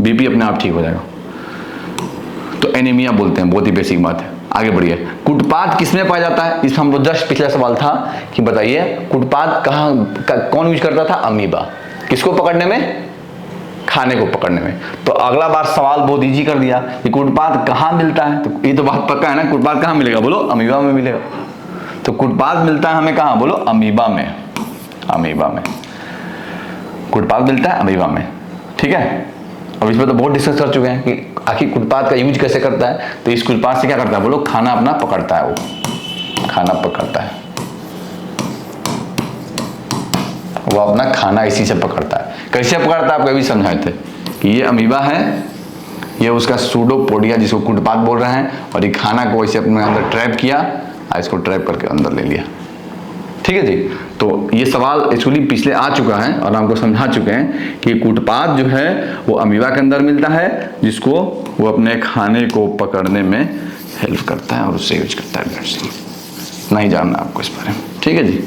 बीपी अपने आप ठीक हो जाएगा। तो एनीमिया बोलते हैं, बहुत ही बेसिक बात है। आगे बढ़िए, कुटपात किसमें पाया जाता है, इसमें हम लोग जस्ट पिछला सवाल था कि बताइए कुटपात कौन यूज करता था, अमीबा। किसको पकड़ने में, खाने को पकड़ने में। तो अगला बार सवाल बहुत इजी कर दिया कि कुटपात कहाँ मिलता है, तो ये तो बात पक्का है ना, कुटपात कहाँ मिलेगा बोलो, अमीबा में मिलेगा। तो कुटपात मिलता है हमें कहाँ बोलो, अमीबा में, अमीबा में कुटपात मिलता है, अमीबा में, ठीक है। अब इसमें तो बहुत डिस्कस कर चुके हैं कि आखिर कुटपात का यूज कैसे करता है। तो इस कुटपात से क्या करता है बोलो, खाना अपना पकड़ता है, वो खाना पकड़ता है, वो अपना खाना इसी से पकड़ता है। कैसे पकड़ता है आपको अभी समझाए थे कि ये अमीबा है, ये उसका सूडोपोडिया जिसको कुटपात बोल रहे हैं, और ये खाना को ऐसे अपने अंदर ट्रैप किया और इसको ट्रैप करके अंदर ले लिया, ठीक है जी। तो ये सवाल एक्चुअली पिछले आ चुका है और हमको समझा चुके हैं कि कुटपात जो है वो अमीबा के अंदर मिलता है, जिसको वो अपने खाने को पकड़ने में हेल्प करता है और उससे यूज करता है। नहीं जानना आपको इस बारे में, ठीक है जी।